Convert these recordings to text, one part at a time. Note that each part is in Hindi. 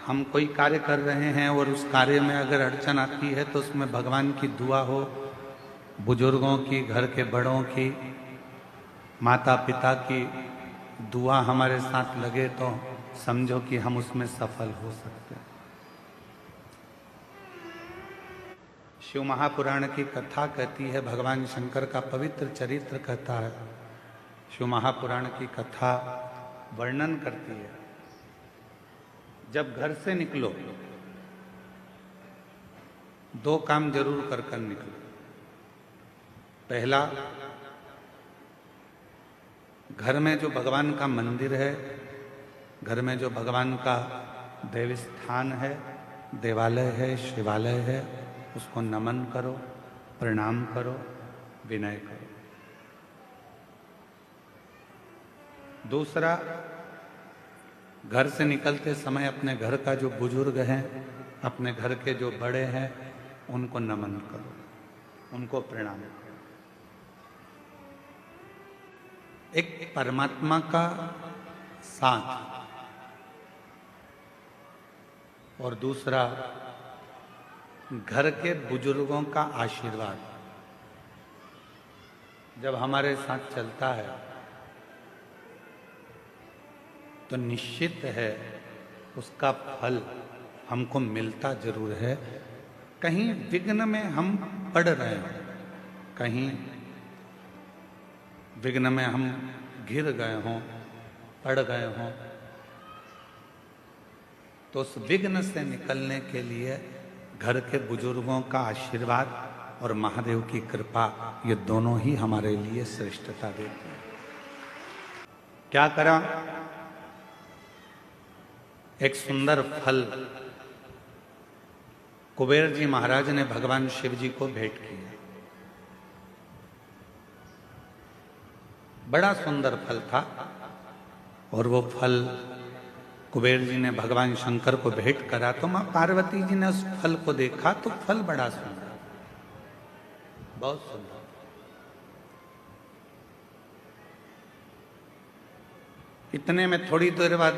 हम कोई कार्य कर रहे हैं और उस कार्य में अगर अड़चन आती है तो उसमें भगवान की दुआ हो, बुजुर्गों की, घर के बड़ों की, माता पिता की दुआ हमारे साथ लगे तो समझो कि हम उसमें सफल हो सकते हैं। शिव महापुराण की कथा कहती है, भगवान शंकर का पवित्र चरित्र कहता है। शिव महापुराण की कथा वर्णन करती है, जब घर से निकलो दो काम जरूर कर कर निकलो। पहला, घर में जो भगवान का मंदिर है, घर में जो भगवान का देव स्थान है, देवालय है, शिवालय है, उसको नमन करो, प्रणाम करो, विनय करो। दूसरा, घर से निकलते समय अपने घर का जो बुजुर्ग हैं, अपने घर के जो बड़े हैं, उनको नमन करो, उनको प्रणाम करो। एक परमात्मा का साथ और दूसरा घर के बुजुर्गों का आशीर्वाद जब हमारे साथ चलता है तो निश्चित है उसका फल हमको मिलता जरूर है। कहीं विघ्न में हम पड़ रहे हैं, कहीं विघ्न में हम गिर गए हों, पड़ गए हों, तो उस विघ्न से निकलने के लिए घर के बुजुर्गों का आशीर्वाद और महादेव की कृपा, ये दोनों ही हमारे लिए श्रेष्ठता देते हैं। क्या करा? एक सुंदर फल कुबेर जी महाराज ने भगवान शिव जी को भेंट किया। बड़ा सुंदर फल था और वो फल कुबेर जी ने भगवान शंकर को भेंट करा तो मां पार्वती जी ने उस फल को देखा तो फल बड़ा सुंदर, बहुत सुंदर। इतने में थोड़ी देर बाद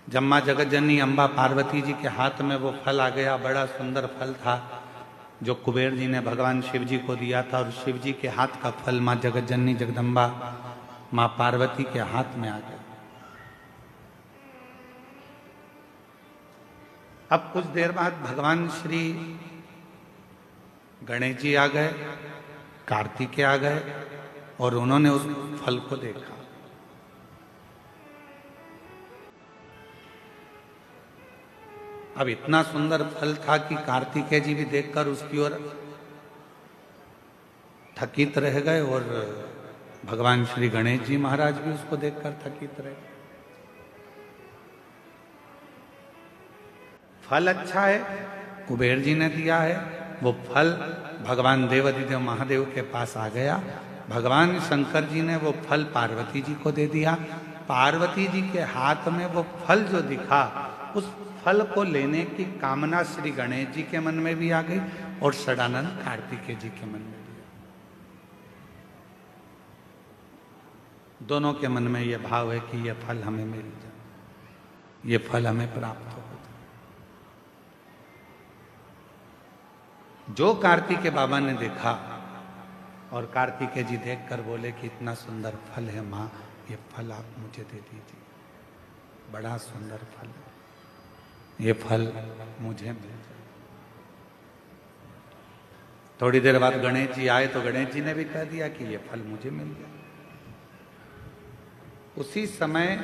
जब मां जगतजननी अम्बा पार्वती जी के हाथ में वो फल आ गया, बड़ा सुंदर फल था जो कुबेर जी ने भगवान शिव जी को दिया था, और शिव जी के हाथ का फल मां जगतजननी जगदम्बा मां पार्वती के हाथ में आ गया। अब कुछ देर बाद भगवान श्री गणेश जी आ गए, कार्तिकेय आ गए और उन्होंने उस फल को देखा। अब इतना सुंदर फल था कि कार्तिकेय जी भी देखकर उसकी ओर थकित रह गए और भगवान श्री गणेश जी महाराज भी उसको देखकर थकित रहे। फल अच्छा है, कुबेर जी ने दिया है, वो फल भगवान देवाधिदेव महादेव के पास आ गया। भगवान शंकर जी ने वो फल पार्वती जी को दे दिया। पार्वती जी के हाथ में वो फल जो दिखा, उस फल को लेने की कामना श्री गणेश जी के मन में भी आ गई और षडानंद कार्तिकेय जी के मन में भी। दोनों के मन में यह भाव है कि यह फल हमें मिल जाए, ये फल हमें प्राप्त हो जाए। जो कार्तिकेय बाबा ने देखा और कार्तिकेय जी देखकर बोले कि इतना सुंदर फल है माँ, ये फल आप मुझे दे दीजिए, बड़ा सुंदर फल है, ये फल मुझे मिल जाए। थोड़ी देर बाद गणेश जी आए तो गणेश जी ने भी कह दिया कि ये फल मुझे मिल गया। उसी समय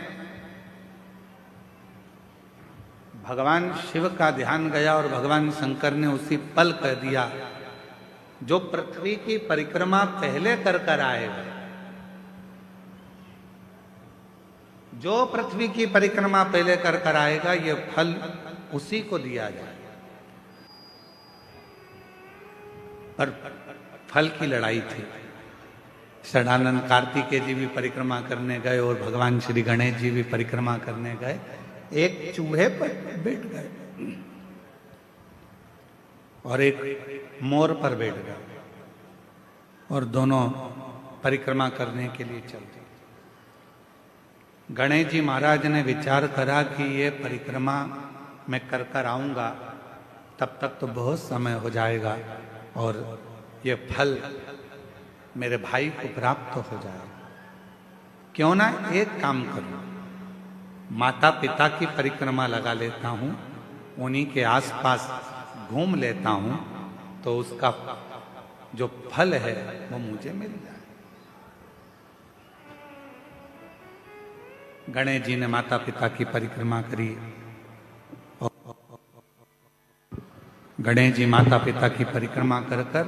भगवान शिव का ध्यान गया और भगवान शंकर ने उसी पल कह दिया, जो पृथ्वी की परिक्रमा पहले कर कर आएगा, जो पृथ्वी की परिक्रमा पहले कर कर आएगा, ये फल उसी को दिया जाए। पर फल की लड़ाई थी। षडानंद कार्तिकेय जी भी परिक्रमा करने गए और भगवान श्री गणेश जी भी परिक्रमा करने गए। एक चूहे पर बैठ गए और एक मोर पर बैठ गए और दोनों परिक्रमा करने के लिए चल दिए। गणेश जी महाराज ने विचार करा कि ये परिक्रमा मैं कर कर आऊंगा, तब तक तो बहुत समय हो जाएगा और ये फल मेरे भाई को प्राप्त हो जाएगा। क्यों ना एक काम करूं, माता पिता की परिक्रमा लगा लेता हूं, उन्हीं के आसपास घूम लेता हूं, तो उसका जो फल है वो मुझे मिल जाए। गणेश जी ने माता पिता की परिक्रमा करी। गणेश जी माता पिता की परिक्रमा कर कर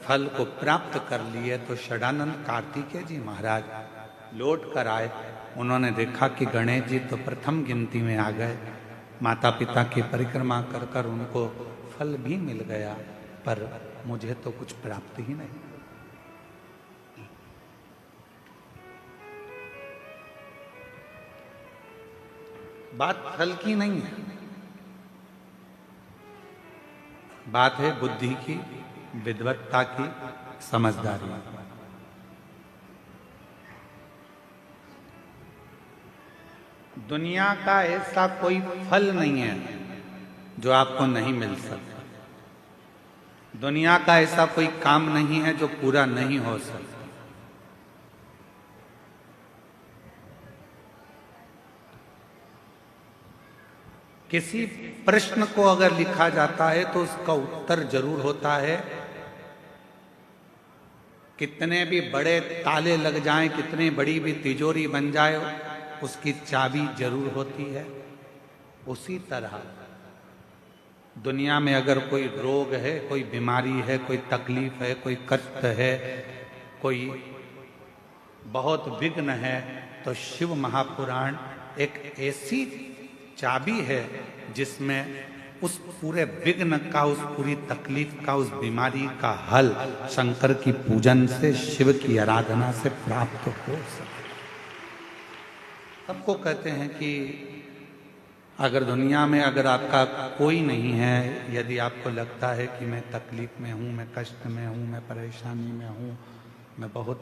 फल को प्राप्त कर लिए तो षडानंद कार्तिकेय जी महाराज लौट कर आए। उन्होंने देखा कि गणेश जी तो प्रथम गिनती में आ गए, माता पिता की परिक्रमा कर कर उनको फल भी मिल गया, पर मुझे तो कुछ प्राप्त ही नहीं। बात फल की नहीं है, बात है बुद्धि की, विद्वत्ता की, समझदारी। दुनिया का ऐसा कोई फल नहीं है जो आपको नहीं मिल सकता। दुनिया का ऐसा कोई काम नहीं है जो पूरा नहीं हो सकता। किसी प्रश्न को अगर लिखा जाता है तो उसका उत्तर जरूर होता है। कितने भी बड़े ताले लग जाएं, कितनी बड़ी भी तिजोरी बन जाए, उसकी चाबी जरूर होती है। उसी तरह दुनिया में अगर कोई रोग है, कोई बीमारी है, कोई तकलीफ है, कोई कष्ट है, कोई बहुत विघ्न है, तो शिव महापुराण एक ऐसी चाबी है जिसमें उस पूरे विघ्न का, उस पूरी तकलीफ का, उस बीमारी का हल शंकर की पूजन से, शिव की आराधना से प्राप्त हो सके। सबको कहते हैं कि अगर दुनिया में अगर आपका कोई नहीं है, यदि आपको लगता है कि मैं तकलीफ में हूँ, मैं कष्ट में हूँ, मैं परेशानी में हूँ, मैं बहुत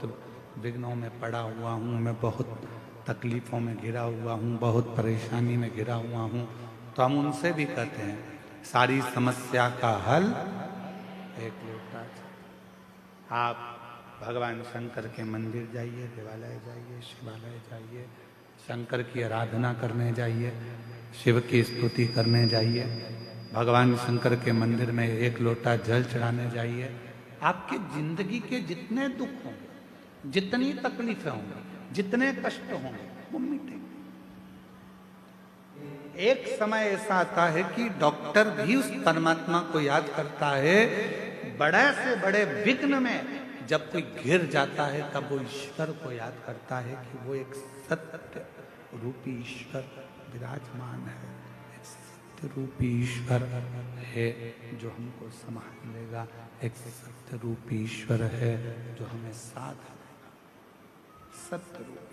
विघ्नों में पड़ा हुआ हूँ, मैं बहुत तकलीफ़ों में घिरा हुआ हूँ, बहुत परेशानी में घिरा हुआ हूँ, तो हम उनसे भी कहते हैं सारी समस्या का हल एक लोटा। आप भगवान शंकर के मंदिर जाइए, देवालय जाइए, शिवालय जाइए, शंकर की आराधना करने जाइए, शिव की स्तुति करने जाइए, भगवान शंकर के मंदिर में एक लोटा जल चढ़ाने जाइए। आपकी जिंदगी के जितने दुख होंगे, जितनी तकलीफें होंगी, जितने कष्ट होंगे, वो मिटेंगे। एक समय ऐसा आता है कि डॉक्टर भी उस परमात्मा को याद करता है। बड़े से बड़े विघ्न में जब कोई घिर जाता है तब वो ईश्वर को याद करता है कि वो एक सत्य रूपी ईश्वर विराजमान है, एक सत्य रूपी ईश्वर है जो हमको संभाल लेगा, एक सत्य रूपी ईश्वर है जो हमें साथ देगा, सत्य रूपी।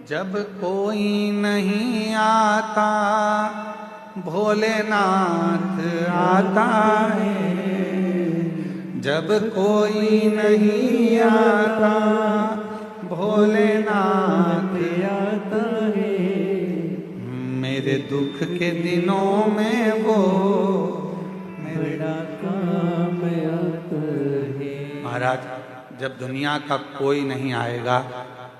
जब कोई नहीं आता भोलेनाथ आता है, जब कोई नहीं आता भोलेनाथ आता है, मेरे दुख के दिनों में वो मेरा काम आता है। महाराज, जब दुनिया का कोई नहीं आएगा,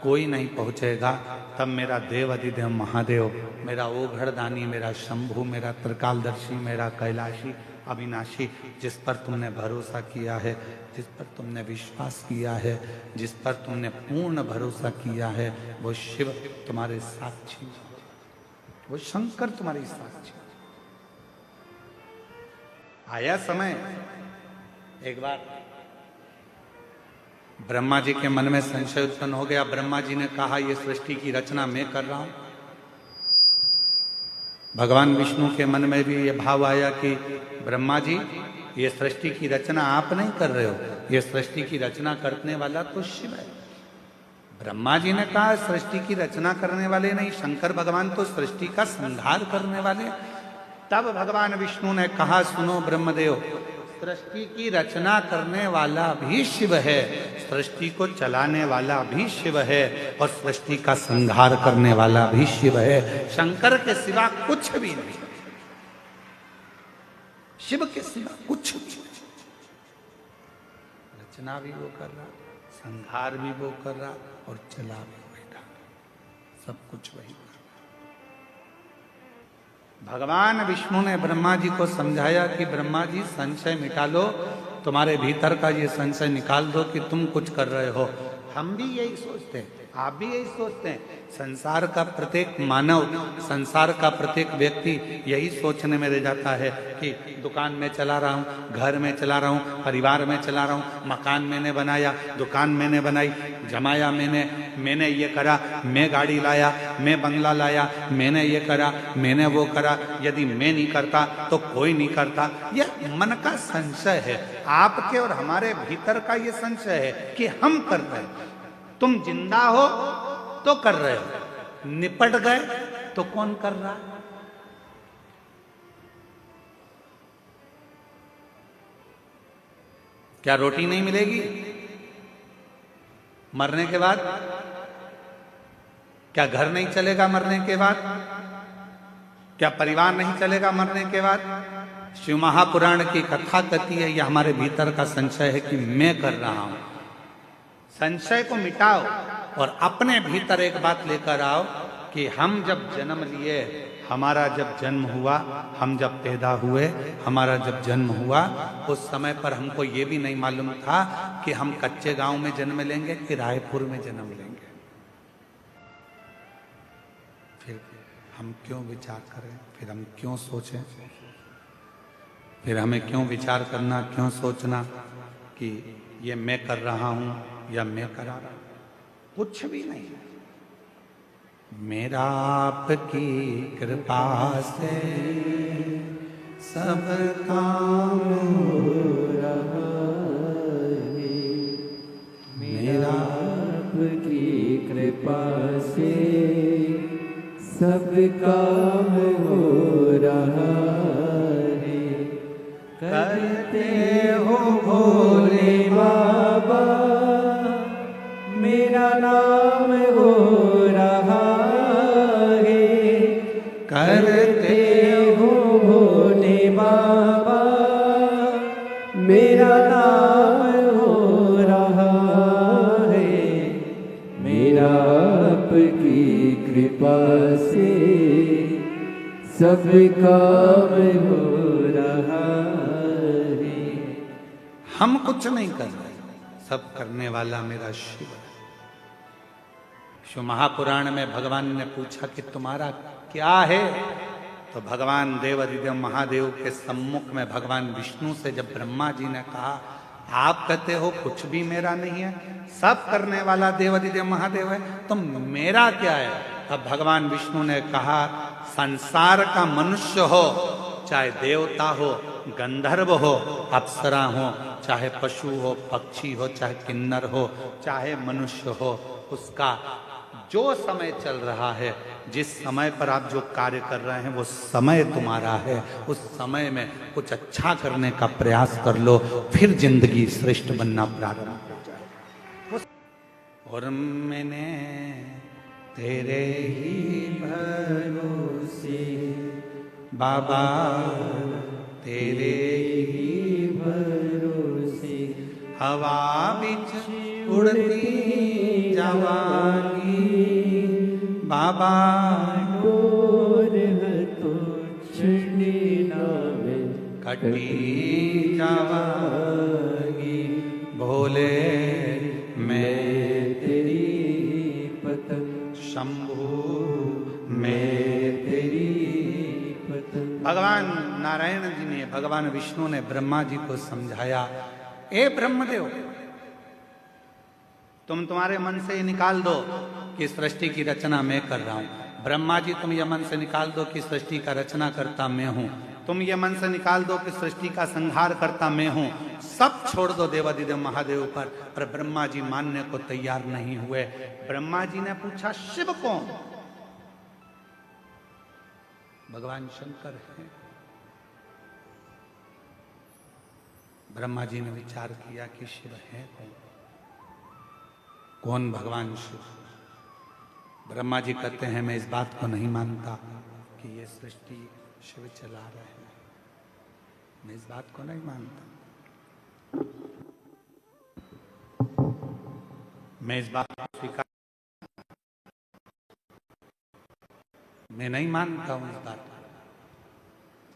कोई नहीं पहुंचेगा, तब मेरा देव अधिदेव महादेव, मेरा ओघड़दानी, मेरा शंभु, मेरा त्रिकालदर्शी, मेरा कैलाशी अविनाशी, जिस पर तुमने भरोसा किया है, जिस पर तुमने विश्वास किया है, जिस पर तुमने पूर्ण भरोसा किया है, वो शिव तुम्हारे साक्षी, वो शंकर तुम्हारी साक्षी। आया समय, एक बार ब्रह्मा जी के मन में संशय उत्पन्न हो गया। ब्रह्मा जी ने कहा, ये सृष्टि की रचना मैं कर रहा हूं। भगवान विष्णु के मन में भी ये भाव आया कि ब्रह्मा जी, ये सृष्टि की रचना आप नहीं कर रहे हो, ये सृष्टि की रचना करने वाला तो शिव है। ब्रह्मा जी ने कहा, सृष्टि की रचना करने वाले नहीं, शंकर भगवान तो सृष्टि का संहार करने वाले। तब भगवान विष्णु ने कहा, सुनो ब्रह्मदेव, सृष्टि की रचना करने वाला भी शिव है, सृष्टि को चलाने वाला भी शिव है और सृष्टि का संहार करने वाला भी शिव है। शंकर के सिवा कुछ भी नहीं, शिव के सिवा कुछ भी नहीं। रचना भी वो कर रहा, संहार भी वो कर रहा और चला भी वही रहा, सब कुछ वही कर रहा। भगवान विष्णु ने ब्रह्मा जी को समझाया कि ब्रह्मा जी संशय मिटा लो, तुम्हारे भीतर का ये संशय निकाल दो कि तुम कुछ कर रहे हो। हम भी यही सोचते हैं, आप भी यही सोचते हैं। संसार का प्रत्येक मानव, संसार का प्रत्येक व्यक्ति यही सोचने में रह जाता है कि दुकान में चला रहा हूँ, घर में चला रहा हूँ, परिवार में चला रहा हूँ, मकान मैंने बनाया, दुकान मैंने बनाई, जमाया मैंने ये करा, मैं गाड़ी लाया, मैं बंगला लाया, मैंने ये करा, मैंने वो करा। यदि मैं नहीं करता तो कोई नहीं करता। यह मन का संशय है, आपके और हमारे भीतर का ये संशय है कि हम कर रहे हैं। तुम जिंदा हो तो कर रहे हो, निपट गए तो कौन कर रहा? क्या रोटी नहीं मिलेगी मरने के बाद? क्या घर नहीं चलेगा मरने के बाद? क्या परिवार नहीं चलेगा मरने के बाद? शिव महापुराण की कथा कहती है, यह हमारे भीतर का संशय है कि मैं कर रहा हूं। संशय को मिटाओ और अपने भीतर एक बात लेकर आओ कि हम जब जन्म लिए, हमारा जब जन्म हुआ, हम जब पैदा हुए, हमारा जब जन्म हुआ, उस समय पर हमको ये भी नहीं मालूम था कि हम कच्चे गांव में जन्म लेंगे कि रायपुर में जन्म लेंगे। फिर हम क्यों विचार करें, फिर हम क्यों सोचें, फिर हमें क्यों विचार करना, क्यों सोचना कि ये मैं कर रहा हूं या मैं करा रहा हूं? कुछ भी नहीं। मेरा आपकी कृपा से सब काम हो रहा है, मेरा आपकी कृपा से सब काम हो रहा है। करते हो भोले बाबा, मेरा नाम हो रहा है। करते हो भोले बाबा, मेरा नाम हो रहा है। मेरा आपकी कृपा से सब काम हो रहा है। हम कुछ नहीं कर रहे, सब करने वाला मेरा शिव है। शिव महापुराण में भगवान ने पूछा कि तुम्हारा क्या है? तो भगवान देवादिदेव महादेव के सम्मुख में भगवान विष्णु से जब ब्रह्मा जी ने कहा, आप कहते हो कुछ भी मेरा नहीं है, सब करने वाला देवादिदेव महादेव है, तो मेरा क्या है? तब भगवान विष्णु ने कहा, संसार का मनुष्य हो, चाहे देवता हो, गंधर्व हो, अप्सरा हो, चाहे पशु हो, पक्षी हो, चाहे किन्नर हो, चाहे मनुष्य हो, उसका जो समय चल रहा है, जिस समय पर आप जो कार्य कर रहे हैं वो समय तुम्हारा है। उस समय में कुछ अच्छा करने का प्रयास कर लो, फिर जिंदगी श्रेष्ठ बनना प्रारंभ हो जाए। और मैंने तेरे ही भरोसे बाबा, तेरे ही भरोसे हवा बिच उड़ती जवानी बाबा, डोर तो छड़ी नावे कटी जवानी भोले मैं तेरी पतंग, शंभू मैं तेरी पतंग। भगवान नारायण जी ने, भगवान विष्णु ने ब्रह्मा जी को समझाया, ए ब्रह्मदेव, तुम तुम्हारे मन से ये निकाल दो कि सृष्टि की रचना मैं कर रहा हूं। ब्रह्मा जी, तुम ये मन से निकाल दो कि सृष्टि का रचना करता मैं हूं। तुम ये मन से निकाल दो कि सृष्टि का संहार करता मैं हूं। सब छोड़ दो देवादिदेव महादेव पर ब्रह्मा जी मानने को तैयार नहीं हुए। ब्रह्मा जी ने पूछा, शिव कौन? भगवान शंकर है। ब्रह्मा जी ने विचार किया कि शिव है कौन? कौन भगवान शिव? ब्रह्मा जी कहते हैं मैं इस बात को नहीं मानता कि ये सृष्टि शिव चला रहे हैं, मैं इस बात को नहीं मानता, मैं इस बात को स्वीकार, मैं नहीं मानता हूं इस बात को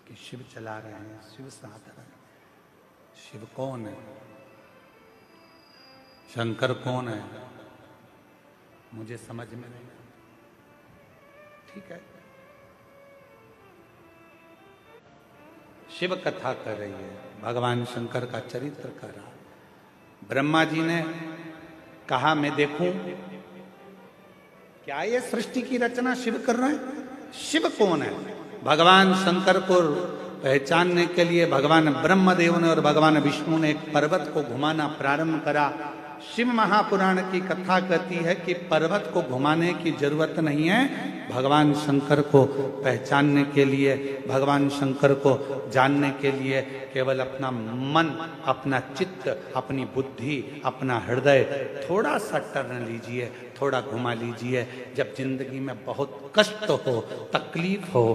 कि शिव चला रहे हैं, शिव साध रहे हैं। शिव कौन है? शंकर कौन है? मुझे समझ में नहीं। ठीक है, शिव कथा कर रही है, भगवान शंकर का चरित्र कर रहा है। ब्रह्मा जी ने कहा मैं देखूं क्या ये सृष्टि की रचना शिव कर रहे हैं? शिव कौन है? भगवान शंकर को पहचानने के लिए भगवान ब्रह्मदेव ने और भगवान विष्णु ने एक पर्वत को घुमाना प्रारंभ करा। शिव महापुराण की कथा कहती है कि पर्वत को घुमाने की जरूरत नहीं है, भगवान शंकर को पहचानने के लिए, भगवान शंकर को जानने के लिए केवल अपना मन, अपना चित्त, अपनी बुद्धि, अपना हृदय थोड़ा सा टर्न लीजिए, थोड़ा घुमा लीजिए। जब जिंदगी में बहुत कष्ट हो, तकलीफ हो,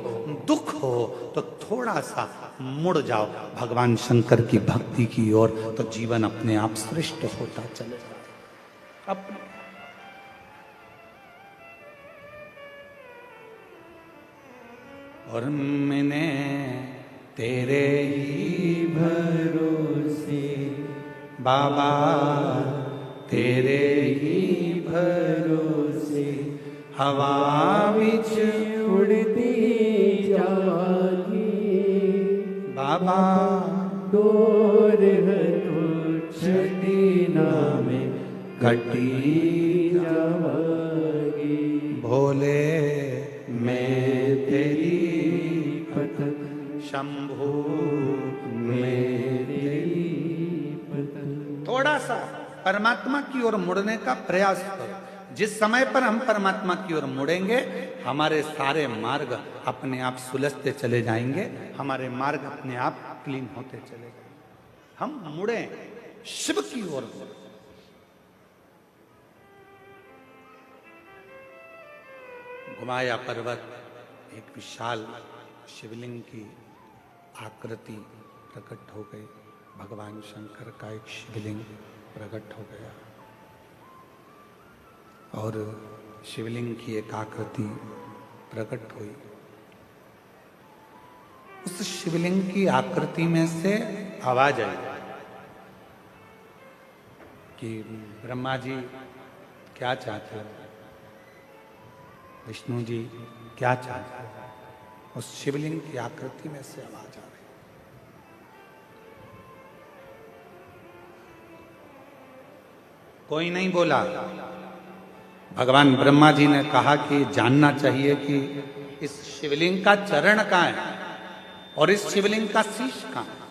दुख हो, तो थोड़ा सा मुड़ जाओ भगवान शंकर की भक्ति की ओर, तो जीवन अपने आप श्रेष्ठ होता चले जाए। अपने और मैंने तेरे ही भरोसे बाबा, तेरे ही भरोसे हवा विच उड़ती जागी बाबा, डोर तो छड़ी नामे घटी जावागी। भोले मैं तेरी पतंग, शंभू मैं तेरी पतंग। थोड़ा सा परमात्मा की ओर मुड़ने का प्रयास करो। जिस समय पर हम परमात्मा की ओर मुड़ेंगे, हमारे सारे मार्ग अपने आप सुलझते चले जाएंगे, हमारे मार्ग अपने आप क्लीन होते चले जाएंगे। हम मुड़े शिव की ओर। घुमाया पर्वत, एक विशाल शिवलिंग की आकृति प्रकट हो गई। भगवान शंकर का एक शिवलिंग प्रकट हो गया और शिवलिंग की एक आकृति प्रकट हुई। उस शिवलिंग की आकृति में से आवाज आई कि ब्रह्मा जी क्या चाहते हो, विष्णु जी क्या चाहते हो। उस शिवलिंग की आकृति में से आवाज आ रही। कोई नहीं बोला। भगवान ब्रह्मा जी ने कहा कि जानना चाहिए कि इस शिवलिंग का चरण कहाँ है और इस शिवलिंग का शीश कहाँ है।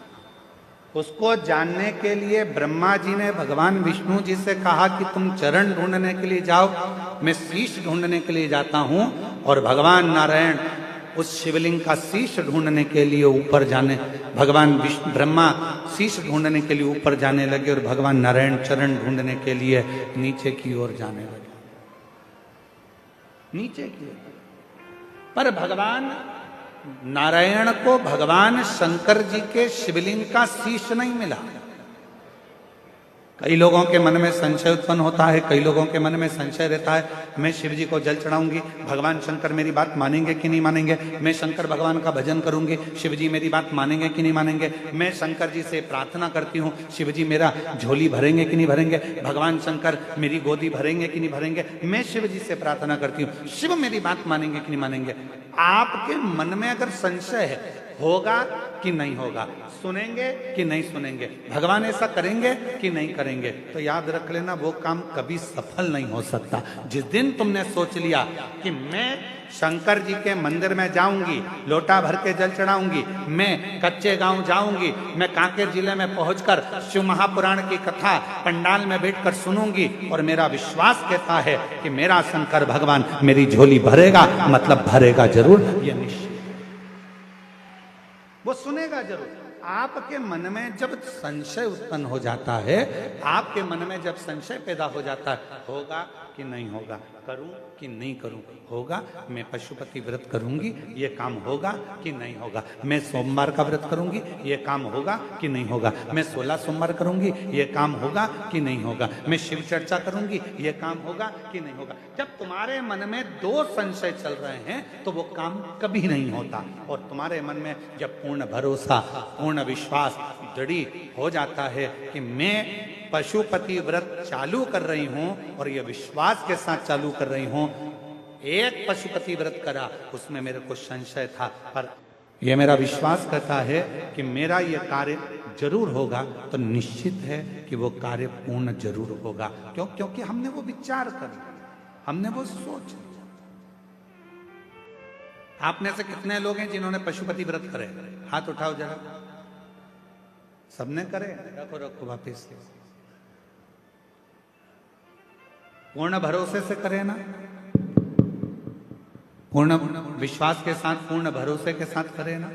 उसको जानने के लिए ब्रह्मा जी ने भगवान विष्णु जी से कहा कि तुम चरण ढूंढने के लिए जाओ, मैं शीश ढूंढने के लिए जाता हूं। और भगवान नारायण उस शिवलिंग का शीश ढूंढने के लिए ऊपर जाने, भगवान ब्रह्मा शीश ढूंढने के लिए ऊपर जाने लगे और भगवान नारायण चरण ढूंढने के लिए नीचे की ओर जाने लगे, नीचे की ओर। पर भगवान नारायण को भगवान शंकर जी के शिवलिंग का शीश नहीं मिला। कई लोगों के मन में संशय उत्पन्न होता है, कई लोगों के मन में संशय रहता है, मैं शिव जी को जल चढ़ाऊंगी, भगवान शंकर मेरी बात मानेंगे कि नहीं मानेंगे, मैं शंकर भगवान का भजन करूंगी, शिव जी मेरी बात मानेंगे कि नहीं मानेंगे, मैं शंकर जी से प्रार्थना करती हूँ, शिव जी मेरा झोली भरेंगे कि नहीं भरेंगे, भगवान शंकर मेरी गोदी भरेंगे कि नहीं भरेंगे, मैं शिव जी से प्रार्थना करती हूँ, शिव मेरी बात मानेंगे कि नहीं मानेंगे। आपके मन में अगर संशय है, होगा कि नहीं होगा, सुनेंगे कि नहीं सुनेंगे, भगवान ऐसा करेंगे कि नहीं करेंगे, तो याद रख लेना वो काम कभी सफल नहीं हो सकता। जिस दिन तुमने सोच लिया कि मैं शंकर जी के मंदिर में जाऊंगी, लोटा भर के जल चढ़ाऊंगी, मैं कच्चे गांव जाऊंगी, मैं कांकेर जिले में पहुंचकर शिव महापुराण की कथा पंडाल में बैठकर सुनूंगी और मेरा विश्वास कहता है कि मेरा शंकर भगवान मेरी झोली भरेगा, मतलब भरेगा जरूर, ये निश्चित, वो सुनेगा जरूर। आपके मन में जब संशय उत्पन्न हो जाता है, आपके मन में जब संशय पैदा हो जाता है, होगा कि नहीं होगा, करूं कि नहीं करूं, होगा मैं पशुपति व्रत करूंगी, ये काम होगा कि नहीं होगा, मैं सोमवार का व्रत करूंगी, ये काम होगा कि नहीं होगा, मैं 16 सोमवार करूंगी, ये काम होगा कि नहीं होगा, मैं शिव चर्चा करूंगी, ये काम होगा कि नहीं होगा। जब तुम्हारे मन में दो संशय चल रहे हैं तो वो काम कभी नहीं होता। और तुम्हारे मन में जब पूर्ण भरोसा, पूर्ण विश्वास दृढ़ हो जाता है कि मैं पशुपति व्रत चालू कर रही हूं और ये विश्वास के साथ चालू कर रही हूं, एक पशुपति व्रत करा उसमें मेरे को संशय था, पर ये मेरा विश्वास करता है कि मेरा ये कार्य जरूर होगा, तो निश्चित है कि वो कार्य पूर्ण जरूर होगा। क्यों? क्योंकि हमने वो विचार कर लिया, हमने वो सोच लिया। आप में से कितने लोग हैं जिन्होंने पशुपति व्रत करे? हाथ उठाओ जरा। सबने करे? रखो रखो वापिस। पूर्ण भरोसे से करे ना, पूर्ण विश्वास के साथ, पूर्ण भरोसे के साथ करे ना।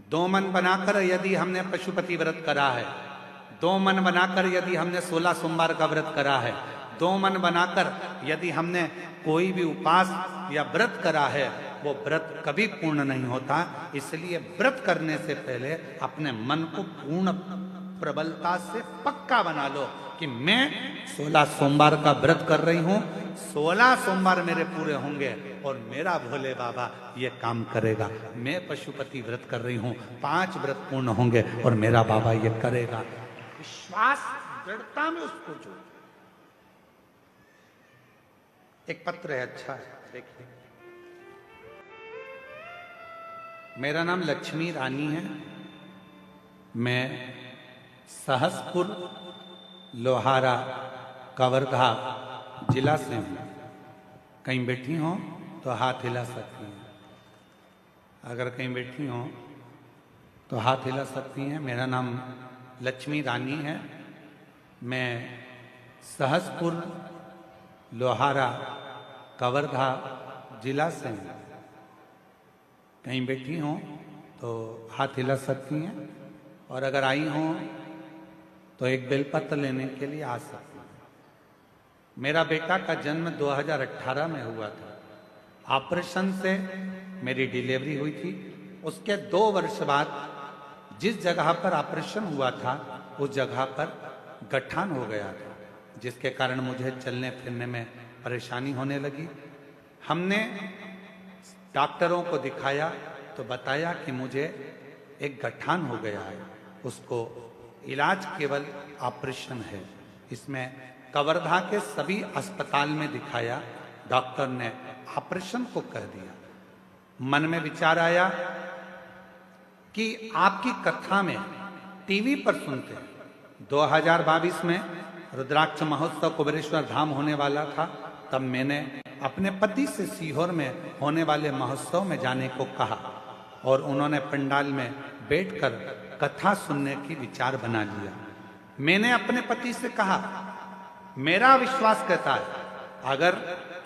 दो मन बनाकर यदि हमने पशुपति व्रत करा है, दो मन बनाकर यदि हमने 16 सोमवार का व्रत करा है, दो मन बनाकर यदि हमने कोई भी उपास या व्रत करा है, वो व्रत कभी पूर्ण नहीं होता। इसलिए व्रत करने से पहले अपने मन को पूर्ण प्रबलता से पक्का बना लो कि मैं 16 सोमवार का व्रत कर रही हूं, 16 सोमवार मेरे पूरे होंगे और मेरा भोले बाबा ये काम करेगा। मैं पशुपति व्रत कर रही हूं, 5 व्रत पूर्ण होंगे और मेरा बाबा ये करेगा। विश्वास दृढ़ता में उसको जोड़। एक पत्र है, अच्छा है, देखिए। मेरा नाम लक्ष्मी रानी है, मैं सहसपुर लोहारा कवर्धा जिला से हूँ। कहीं बैठी हो तो हाथ हिला सकती हैं, अगर कहीं बैठी हो तो हाथ हिला सकती हैं। मेरा नाम लक्ष्मी रानी है, मैं सहसपुर लोहारा कवर्धा जिला से हूँ। कहीं बैठी हो तो हाथ हिला सकती हैं, और अगर आई हो तो एक बेलपत्र लेने के लिए आ सकती हैं। मेरा बेटा का जन्म 2018 में हुआ था। ऑपरेशन से मेरी डिलीवरी हुई थी। उसके 2 वर्ष बाद जिस जगह पर ऑपरेशन हुआ था उस जगह पर गठान हो गया था, जिसके कारण मुझे चलने फिरने में परेशानी होने लगी। हमने डॉक्टरों को दिखाया तो बताया कि मुझे एक गठान हो गया है, उसको इलाज केवल ऑपरेशन है। इसमें कवर्धा के सभी अस्पताल में दिखाया, डॉक्टर ने ऑपरेशन को कह दिया। मन में विचार आया कि आपकी कथा में टीवी पर सुनते हैं। 2022 में रुद्राक्ष महोत्सव कुबेरेश्वर धाम होने वाला था, तब मैंने अपने पति से सीहोर में होने वाले महोत्सव में जाने को कहा और उन्होंने पंडाल में बैठकर कथा सुनने की विचार बना लिया। मैंने अपने पति से कहा, मेरा विश्वास कहता है अगर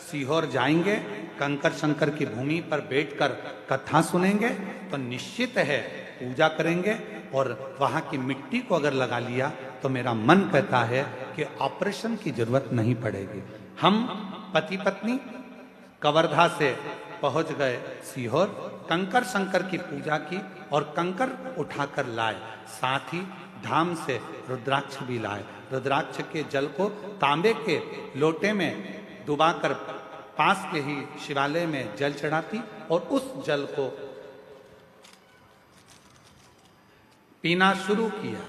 सीहोर जाएंगे, कंकर शंकर की भूमि पर बैठकर कथा सुनेंगे तो निश्चित है पूजा करेंगे, और वहां की मिट्टी को अगर लगा लिया तो मेरा मन कहता है कि ऑपरेशन की जरूरत नहीं पड़ेगी। हम पति पत्नी कवर्धा से पहुंच गए सीहोर, कंकर शंकर की पूजा की और कंकर उठाकर लाए, साथ ही धाम से रुद्राक्ष भी लाए। रुद्राक्ष के जल को तांबे के लोटे में डुबाकर पास के ही शिवालय में जल चढ़ाती और उस जल को पीना शुरू किया।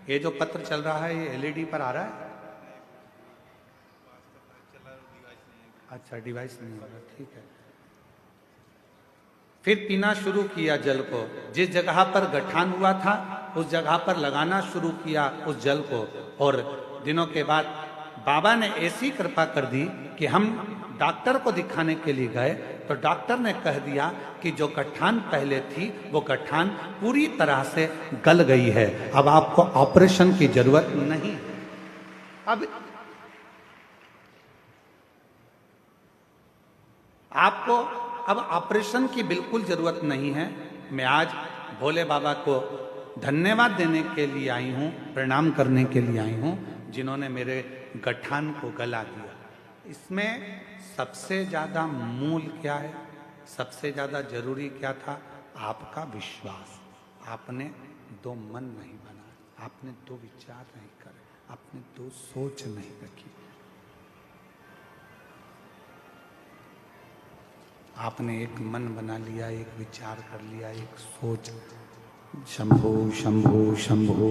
ये जो पत्र चल रहा है ये एलईडी पर आ रहा है? अच्छा, डिवाइस नहीं हो रहा, ठीक है। फिर पीना शुरू किया जल को। जिस जगह पर गठान हुआ था उस जगह पर लगाना शुरू किया उस जल को, और दिनों के बाद बाबा ने ऐसी कृपा कर दी कि हम डॉक्टर को दिखाने के लिए गए तो डॉक्टर ने कह दिया कि जो गठान पहले थी वो गठान पूरी तरह से गल गई है, अब आपको ऑपरेशन की जरूरत नहीं। अब आपको अब ऑपरेशन की बिल्कुल जरूरत नहीं है। मैं आज भोले बाबा को धन्यवाद देने के लिए आई हूँ, प्रणाम करने के लिए आई हूँ, जिन्होंने मेरे गठान को गला दिया। इसमें सबसे ज़्यादा मूल क्या है, सबसे ज़्यादा जरूरी क्या था? आपका विश्वास। आपने दो मन नहीं बनाए, आपने दो विचार नहीं करे, आपने दो सोच नहीं रखी, आपने एक मन बना लिया, एक विचार कर लिया, एक सोच, शंभो शंभो शंभो।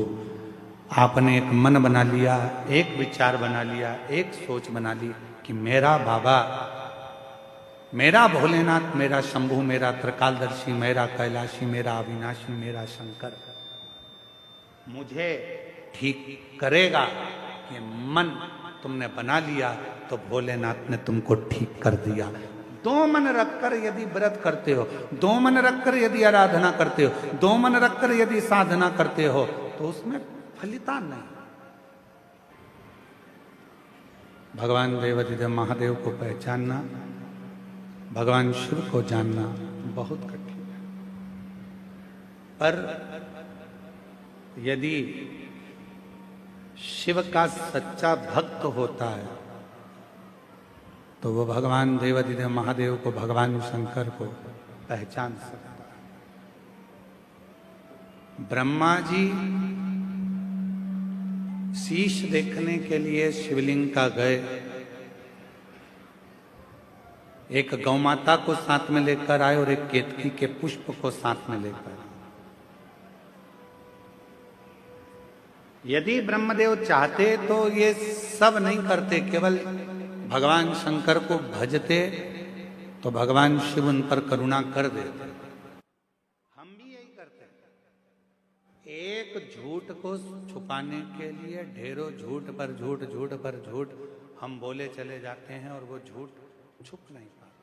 आपने एक मन बना लिया, एक विचार बना लिया, एक सोच बना ली कि मेरा बाबा, मेरा भोलेनाथ, मेरा शंभु, मेरा त्रिकालदर्शी, मेरा कैलाशी, मेरा अविनाशी, मेरा शंकर मुझे ठीक करेगा। ये मन तुमने बना लिया तो भोलेनाथ ने तुमको ठीक कर दिया। दो मन रखकर यदि व्रत करते हो, दो मन रखकर यदि आराधना करते हो, दो मन रखकर यदि साधना करते हो, तो उसमें फलिता नहीं। भगवान देवाधिदेव महादेव को पहचानना, भगवान शिव को जानना बहुत कठिन है। पर यदि शिव का सच्चा भक्त होता है तो वो भगवान देवाधिदेव महादेव को, भगवान शंकर को पहचान सकता है। ब्रह्मा जी शीश देखने के लिए शिवलिंग का गए, एक गौ माता को साथ में लेकर आए और एक केतकी के पुष्प को साथ में लेकर आए। यदि ब्रह्मदेव चाहते तो ये सब नहीं करते, केवल भगवान शंकर को भजते तो भगवान शिव उन पर करुणा कर देते। हम भी यही करते हैं। एक झूठ को छुपाने के लिए ढेरों झूठ पर झूठ, झूठ पर झूठ हम बोले चले जाते हैं और वो झूठ छुप नहीं पाता।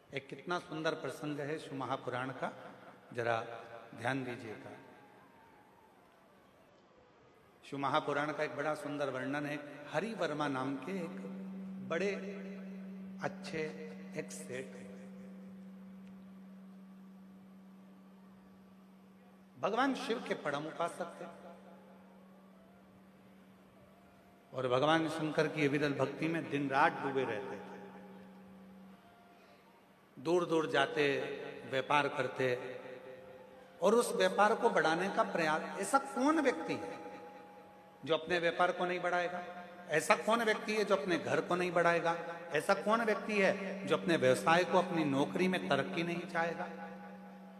एक कितना सुंदर प्रसंग है शिव महापुराण का, जरा ध्यान दीजिएगा। शिव महापुराण का एक बड़ा सुंदर वर्णन है। हरि वर्मा नाम के एक बड़े अच्छे एक सेठ है। भगवान शिव के परम उपासक थे और भगवान शंकर की विरल भक्ति में दिन रात डूबे रहते थे। दूर दूर जाते, व्यापार करते और उस व्यापार को बढ़ाने का प्रयास। ऐसा कौन व्यक्ति है जो अपने व्यापार को नहीं बढ़ाएगा? ऐसा कौन व्यक्ति है जो अपने घर को नहीं बढ़ाएगा? ऐसा कौन व्यक्ति है जो अपने व्यवसाय को, अपनी नौकरी में तरक्की नहीं चाहेगा?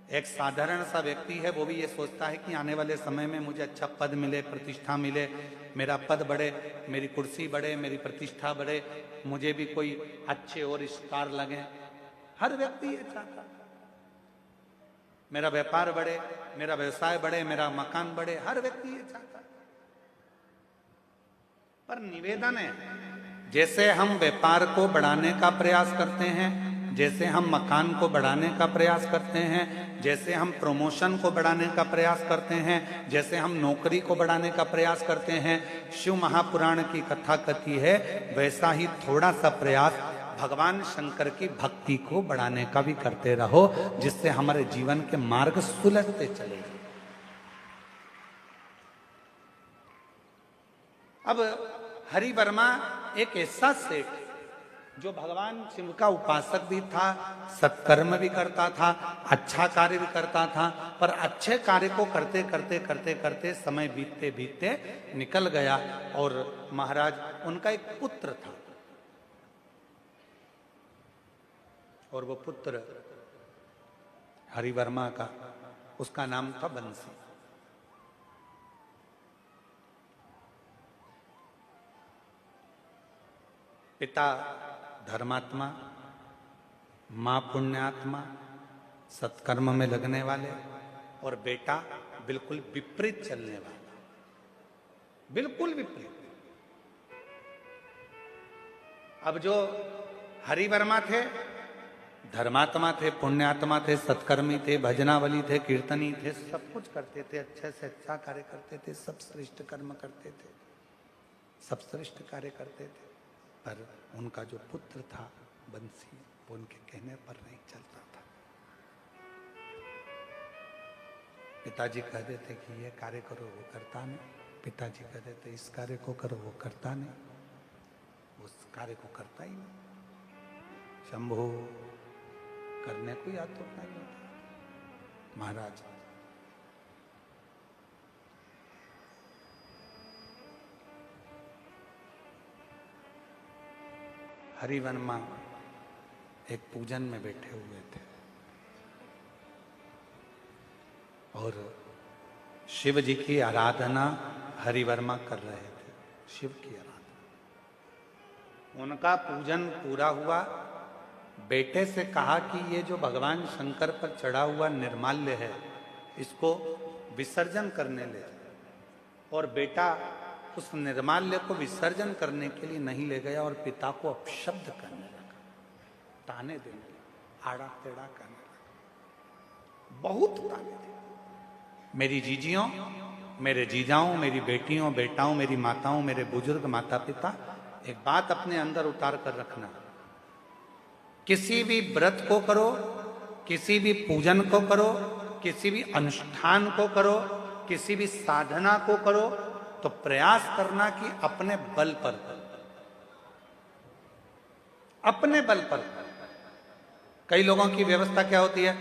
एक साधारण सा व्यक्ति है, वो भी ये सोचता है कि आने वाले समय में मुझे अच्छा पद मिले, प्रतिष्ठा मिले, मेरा पद बढ़े, मेरी कुर्सी बढ़े, मेरी प्रतिष्ठा बढ़े, मुझे भी कोई अच्छे और स्टार लगे। हर व्यक्ति ये चाहता है, मेरा व्यापार बढ़े, मेरा व्यवसाय बढ़े, मेरा मकान बढ़े। हर व्यक्ति ये चाहता है। पर निवेदन है, जैसे हम व्यापार को बढ़ाने का प्रयास करते हैं, जैसे हम मकान को बढ़ाने का प्रयास करते हैं, जैसे हम प्रमोशन को बढ़ाने का प्रयास करते हैं, जैसे हम नौकरी को बढ़ाने का प्रयास करते हैं, शिव महापुराण की कथा कथी है, वैसा ही थोड़ा सा प्रयास भगवान शंकर की भक्ति को बढ़ाने का भी करते रहो, जिससे हमारे जीवन के मार्ग सुलझते चले। अब हरि वर्मा एक ऐसा सेठ जो भगवान शिव का उपासक भी था, सत्कर्म भी करता था, अच्छा कार्य भी करता था, पर अच्छे कार्य को करते करते करते करते समय बीतते बीतते निकल गया। और महाराज, उनका एक पुत्र था और वो पुत्र हरि वर्मा का, उसका नाम था बंसी। पिता धर्मात्मा, मां पुण्यात्मा, सत्कर्म में लगने वाले, और बेटा बिल्कुल विपरीत चलने वाला, बिल्कुल विपरीत। अब जो हरि वर्मा थे, धर्मात्मा थे, पुण्यात्मा थे, सत्कर्मी थे, भजनावली थे, कीर्तनी थे, सब कुछ करते थे, अच्छे से अच्छा कार्य करते थे, सब श्रेष्ठ कर्म करते थे, सब श्रेष्ठ कार्य करते थे। पर उनका जो पुत्र था बंसी, वो उनके कहने पर नहीं चलता था। पिताजी कह देते कि ये कार्य करो, वो करता नहीं। पिताजी कह देते इस कार्य को करो, वो करता नहीं, उस कार्य को करता ही नहीं। शंभो करने को या तो नहीं होता। महाराज हरिवर्मा एक पूजन में बैठे हुए थे और शिव जी की आराधना हरिवर्मा कर रहे थे। शिव की आराधना, उनका पूजन पूरा हुआ। बेटे से कहा कि ये जो भगवान शंकर पर चढ़ा हुआ निर्माल्य है, इसको विसर्जन करने ले जाओ। और बेटा उस निर्माल्य को विसर्जन करने के लिए नहीं ले गया और पिता को अपशब्द करने लगा, ताने देने लगा, आड़ा टेढ़ा करने लगा, बहुत ताने देने। मेरी जीजियों, मेरे जीजाओं, मेरी बेटियों, बेटाओं, मेरी माताओं, मेरे बुजुर्ग माता पिता, एक बात अपने अंदर उतार कर रखना। किसी भी व्रत को करो, किसी भी पूजन को करो, किसी भी अनुष्ठान को करो, किसी भी साधना को करो, तो प्रयास करना कि अपने बल पर, अपने बल पर। कई लोगों की व्यवस्था क्या होती है,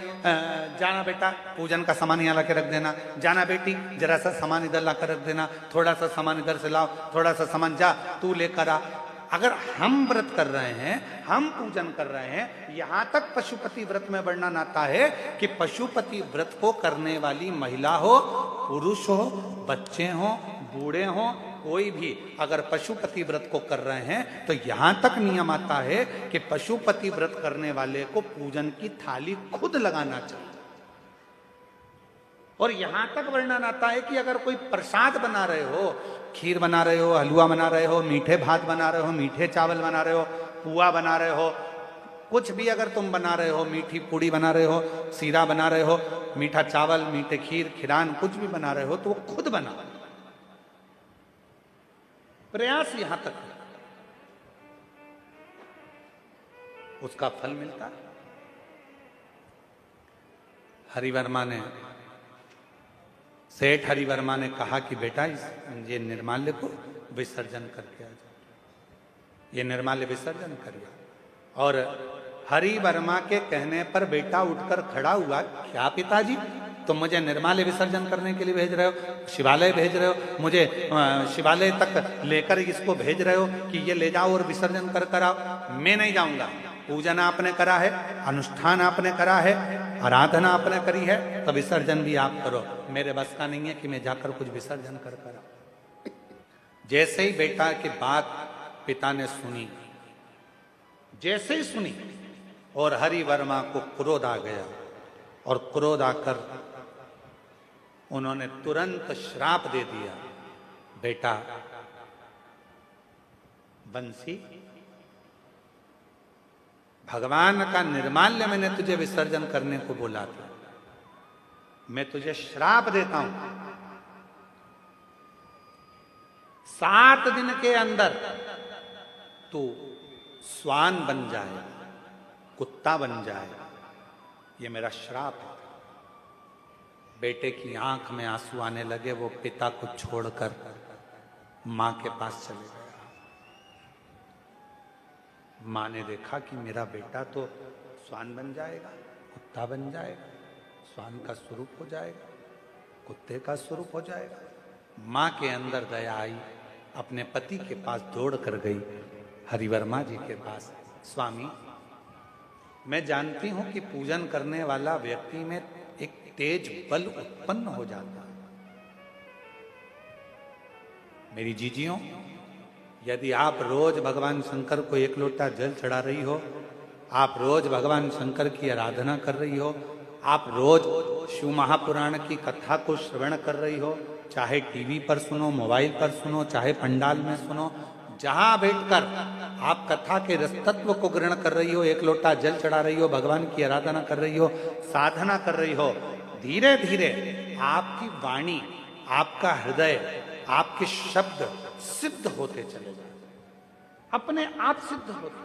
जाना बेटा पूजन का सामान यहाँ ला के रख देना, जाना बेटी जरा सा सामान इधर ला कर रख देना, थोड़ा सा सामान इधर से लाओ, थोड़ा सा सामान जा तू लेकर आ। अगर हम व्रत कर रहे हैं, हम पूजन कर रहे हैं, यहां तक पशुपति व्रत में वर्णन आता है कि पशुपति व्रत को करने वाली महिला हो, पुरुष हो, बच्चे हो, बूढ़े हो, कोई भी अगर पशुपति व्रत को कर रहे हैं तो यहां तक नियम आता है कि पशुपति व्रत करने वाले को पूजन की थाली खुद लगाना चाहिए। और यहां तक वर्णन आता है कि अगर कोई प्रसाद बना रहे हो, खीर बना रहे हो, हलवा बना रहे हो, मीठे भात बना रहे हो, मीठे चावल बना रहे हो, पुआ बना रहे हो, कुछ भी अगर तुम बना रहे हो, मीठी पूड़ी बना रहे हो, सीरा बना रहे हो, मीठा चावल, मीठे खीर, खिरान कुछ भी बना रहे हो, तो वो खुद बना। प्रयास यहां तक है, उसका फल मिलता है। हरिवर्मा ने, सेठ हरिवर्मा ने कहा कि बेटा ये निर्माल्य को विसर्जन करके आ जाओ, ये निर्माल्य विसर्जन करिए। और हरिवर्मा के कहने पर बेटा उठकर खड़ा हुआ, क्या पिताजी तुम मुझे निर्माल्य विसर्जन करने के लिए भेज रहे हो, शिवालय भेज रहे हो, मुझे शिवालय तक लेकर इसको भेज रहे हो कि ये ले जाओ और विसर्जन कर कर आओ। मैं नहीं जाऊंगा, पूजन आपने करा है, अनुष्ठान आपने करा है, आराधना आपने करी है, तो विसर्जन भी आप करो। मेरे बस का नहीं है कि मैं जाकर कुछ विसर्जन कर कर आऊं। जैसे ही बेटा की बात पिता ने सुनी, जैसे ही सुनी, और हरिवर्मा को क्रोध आ गया, और क्रोध आकर उन्होंने तुरंत श्राप दे दिया, बेटा बंसी भगवान का निर्माल्य मैंने तुझे विसर्जन करने को बोला था, मैं तुझे श्राप देता हूं, 7 दिन के अंदर तू स्वान बन जाए, कुत्ता बन जाए, ये मेरा श्राप है। बेटे की आंख में आंसू आने लगे, वो पिता को छोड़कर मां के पास चले गया। मां ने देखा कि मेरा बेटा तो स्वान बन जाएगा, कुत्ता बन जाएगा, स्वान का स्वरूप हो जाएगा, कुत्ते का स्वरूप हो जाएगा। मां के अंदर दया आई, अपने पति के पास दौड़ कर गई, हरिवर्मा जी के पास। स्वामी, मैं जानती हूं कि पूजन करने वाला व्यक्ति में एक तेज बल उत्पन्न हो जाता है। मेरी जीजियों, यदि आप रोज भगवान शंकर को 1 लोटा जल चढ़ा रही हो, आप रोज भगवान शंकर की आराधना कर रही हो, आप रोज शिव महापुराण की कथा को श्रवण कर रही हो, चाहे टीवी पर सुनो, मोबाइल पर सुनो, चाहे पंडाल में सुनो, जहां बैठकर आप कथा के रसतत्व को ग्रहण कर रही हो, 1 लोटा जल चढ़ा रही हो, भगवान की आराधना कर रही हो, साधना कर रही हो, धीरे धीरे आपकी वाणी, आपका हृदय, आपके शब्द सिद्ध होते चले जाए, अपने आप सिद्ध होते।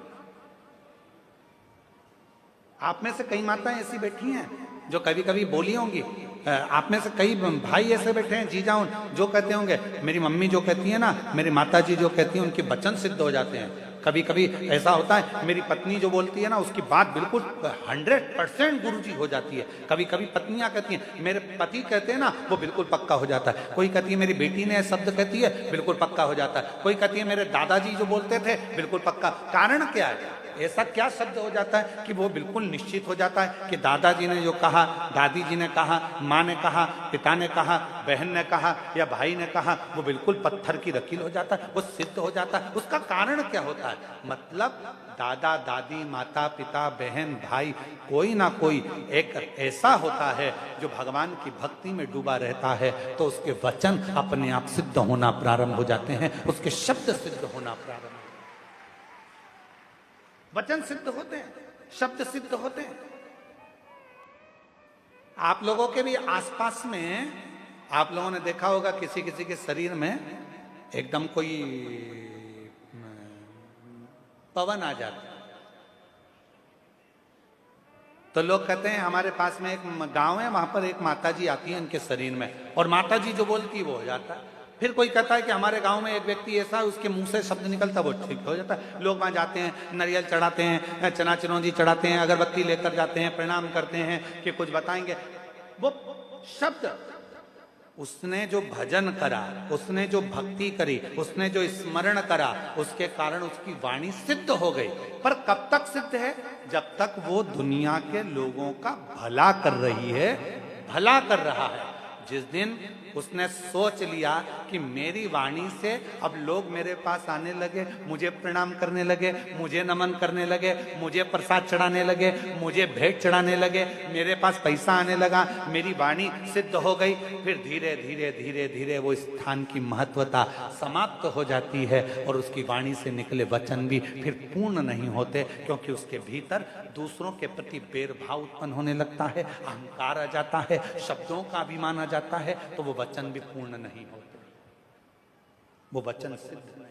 आप में से कई माताएं ऐसी बैठी हैं जो कभी कभी बोली होंगी, आप में से कई भाई ऐसे बैठे हैं जीजा जो कहते होंगे मेरी मम्मी जो कहती है ना, मेरी माता जी जो कहती हैं उनके वचन सिद्ध हो जाते हैं। कभी कभी ऐसा होता है मेरी पत्नी जो बोलती है ना उसकी बात बिल्कुल 100% गुरुजी हो जाती है। कभी कभी पत्नियां कहती हैं मेरे पति कहते हैं ना वो बिल्कुल पक्का हो जाता है। कोई कहती है मेरी बेटी ने शब्द कहती है बिल्कुल पक्का हो जाता है। कोई कहती है मेरे दादाजी जो बोलते थे बिल्कुल पक्का। कारण क्या है? ऐसा क्या शब्द हो जाता है कि वो बिल्कुल निश्चित हो जाता है कि दादाजी ने जो कहा, दादी जी ने कहा, माँ ने कहा, पिता ने कहा, बहन ने कहा या भाई ने कहा, वो बिल्कुल पत्थर की लकीर हो जाता है, वो सिद्ध हो जाता है। उसका कारण क्या होता है? मतलब दादा दादी माता पिता बहन भाई कोई ना कोई एक ऐसा होता है जो भगवान की भक्ति में डूबा रहता है, तो उसके वचन अपने आप सिद्ध होना प्रारंभ हो जाते हैं, उसके शब्द सिद्ध होना प्रारंभ। वचन सिद्ध होते हैं, शब्द सिद्ध होते हैं। आप लोगों के भी आसपास में आप लोगों ने देखा होगा किसी किसी के शरीर में एकदम कोई पवन आ जाता है, तो लोग कहते हैं हमारे पास में एक गांव है, वहां पर एक माताजी आती है इनके शरीर में और माताजी जो बोलती है वो हो जाता है। फिर कोई कहता है कि हमारे गांव में एक व्यक्ति ऐसा है उसके मुंह से शब्द निकलता है वो ठीक हो जाता है। लोग वहां जाते हैं, नारियल चढ़ाते हैं, चना चिरौंजी चढ़ाते हैं, अगरबत्ती लेकर जाते हैं, प्रणाम करते हैं कि कुछ बताएंगे। वो शब्द उसने जो भजन करा, उसने जो भक्ति करी, उसने जो स्मरण करा, उसके कारण उसकी वाणी सिद्ध हो गई। पर कब तक सिद्ध है? जब तक वो दुनिया के लोगों का भला कर रही है, भला कर रहा है। जिस दिन उसने सोच लिया कि मेरी वाणी से अब लोग मेरे पास आने लगे, मुझे प्रणाम करने लगे, मुझे नमन करने लगे, मुझे प्रसाद चढ़ाने लगे, मुझे भेंट चढ़ाने लगे, मेरे पास पैसा आने लगा, मेरी वाणी सिद्ध हो गई, फिर धीरे धीरे धीरे धीरे वो स्थान की महत्वता समाप्त हो जाती है और उसकी वाणी से निकले वचन भी फिर पूर्ण नहीं होते, क्योंकि उसके भीतर दूसरों के प्रति भेदभाव उत्पन्न होने लगता है, अहंकार आ जाता है, शब्दों का अभिमान आ जाता है, तो वो वचन भी पूर्ण नहीं होते, वो वचन सिद्ध नहीं।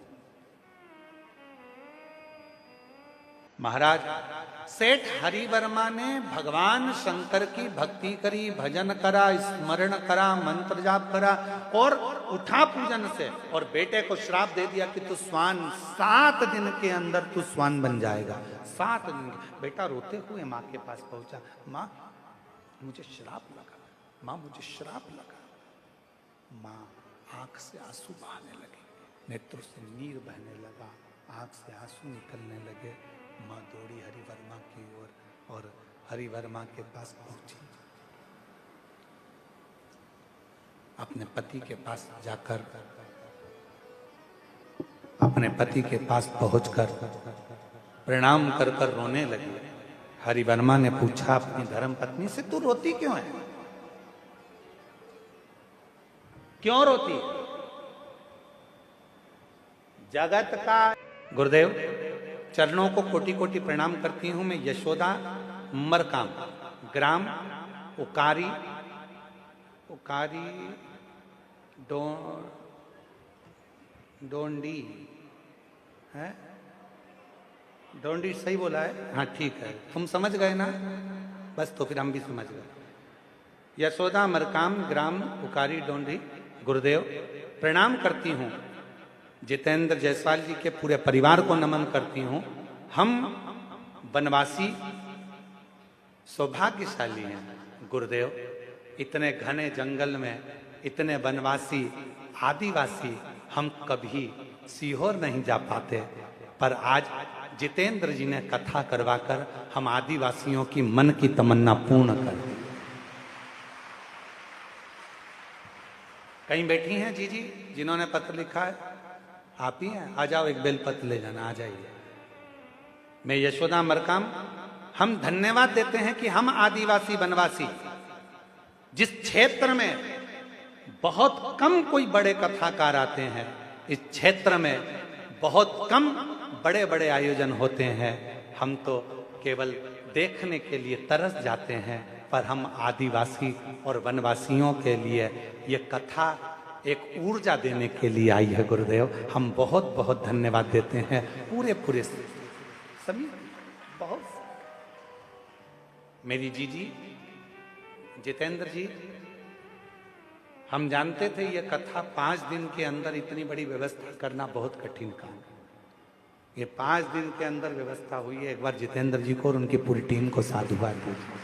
महाराज सेठ हरिवर्मा ने भगवान शंकर की भक्ति करी, भजन करा, स्मरण करा, मंत्र जाप करा और उठा पूजन से, और बेटे को श्राप दे दिया कि तू स्वान 7 दिन के अंदर तू स्वान बन जाएगा। 7 दिन। बेटा रोते हुए माँ के पास पहुंचा, माँ मुझे श्राप लगा, माँ मुझे श्राप लगा। माँ आंख से आंसू बहाने लगी, नेत्रों से नीर बहने लगा, आंख से आंसू निकलने लगे। माँ दौड़ी हरिवर्मा की ओर और हरिवर्मा के पास पहुंची। अपने पति के पास जाकर, अपने पति के पास पहुंचकर प्रणाम कर कर रोने लगी। हरिवर्मा ने पूछा अपनी धर्म पत्नी से, तू रोती क्यों है? क्यों रोती? जगत का गुरुदेव चरणों को कोटि कोटि प्रणाम करती हूं मैं। यशोदा मरकाम, ग्राम उकारी, उकारी डोंडी है, डोंडी सही बोला है? हाँ ठीक है, तुम समझ गए ना, बस तो फिर हम भी समझ गए। यशोदा मरकाम, ग्राम उकारी डोंडी। गुरुदेव प्रणाम करती हूँ, जितेंद्र जायसवाल जी के पूरे परिवार को नमन करती हूँ। हम वनवासी सौभाग्यशाली हैं गुरुदेव। इतने घने जंगल में इतने वनवासी आदिवासी हम कभी सीहोर नहीं जा पाते, पर आज जितेंद्र जी ने कथा करवाकर हम आदिवासियों की मन की तमन्ना पूर्ण कर दी। कहीं बैठी हैं जी जी जिन्होंने पत्र लिखा है? आप ही हैं? आ जाओ, एक बेलपत्र ले जाना, आ जाइए। मैं यशोदा मरकाम, हम धन्यवाद देते हैं कि हम आदिवासी वनवासी जिस क्षेत्र में बहुत कम कोई बड़े कथाकार आते हैं, इस क्षेत्र में बहुत कम बड़े बड़े आयोजन होते हैं, हम तो केवल देखने के लिए तरस जाते हैं, पर हम आदिवासी और वनवासियों के लिए ये कथा एक ऊर्जा देने के लिए आई है गुरुदेव। हम बहुत बहुत धन्यवाद देते हैं पूरे पूरे सभी। बहुत मेरी जीजी जितेंद्र जी, हम जानते थे ये कथा 5 दिन के अंदर इतनी बड़ी व्यवस्था करना बहुत कठिन काम है। ये 5 दिन के अंदर व्यवस्था हुई है। एक बार जितेंद्र जी को और उनकी पूरी टीम को साधुवाद दीजिए।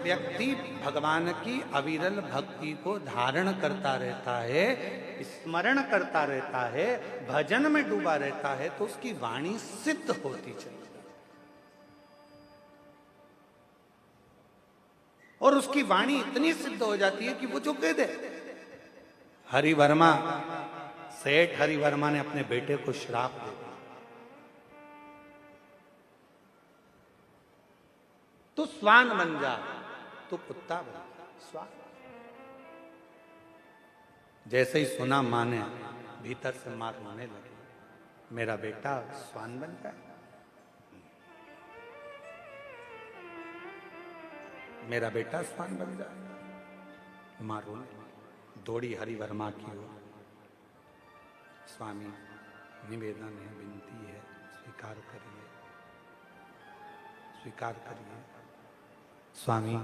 व्यक्ति भगवान की अविरल भक्ति को धारण करता रहता है, स्मरण करता रहता है, भजन में डूबा रहता है, तो उसकी वाणी सिद्ध होती चली और उसकी वाणी इतनी सिद्ध हो जाती है कि वो जो कह दे। हरिवर्मा, सेठ हरिवर्मा ने अपने बेटे को श्राप दे दिया, तू श्वान बन जा, तू कुत्ता बन जा, श्वान। जैसे ही सुना मां ने, भीतर से मार रोने लगी, मेरा बेटा श्वान बन जाए, मेरा बेटा श्वान बन जाए। मां रोने लगी, दौड़ी हरिवर्मा की ओर। स्वामी, निवेदन है, विनती है, स्वीकार करिए, स्वीकार करिए। स्वामी,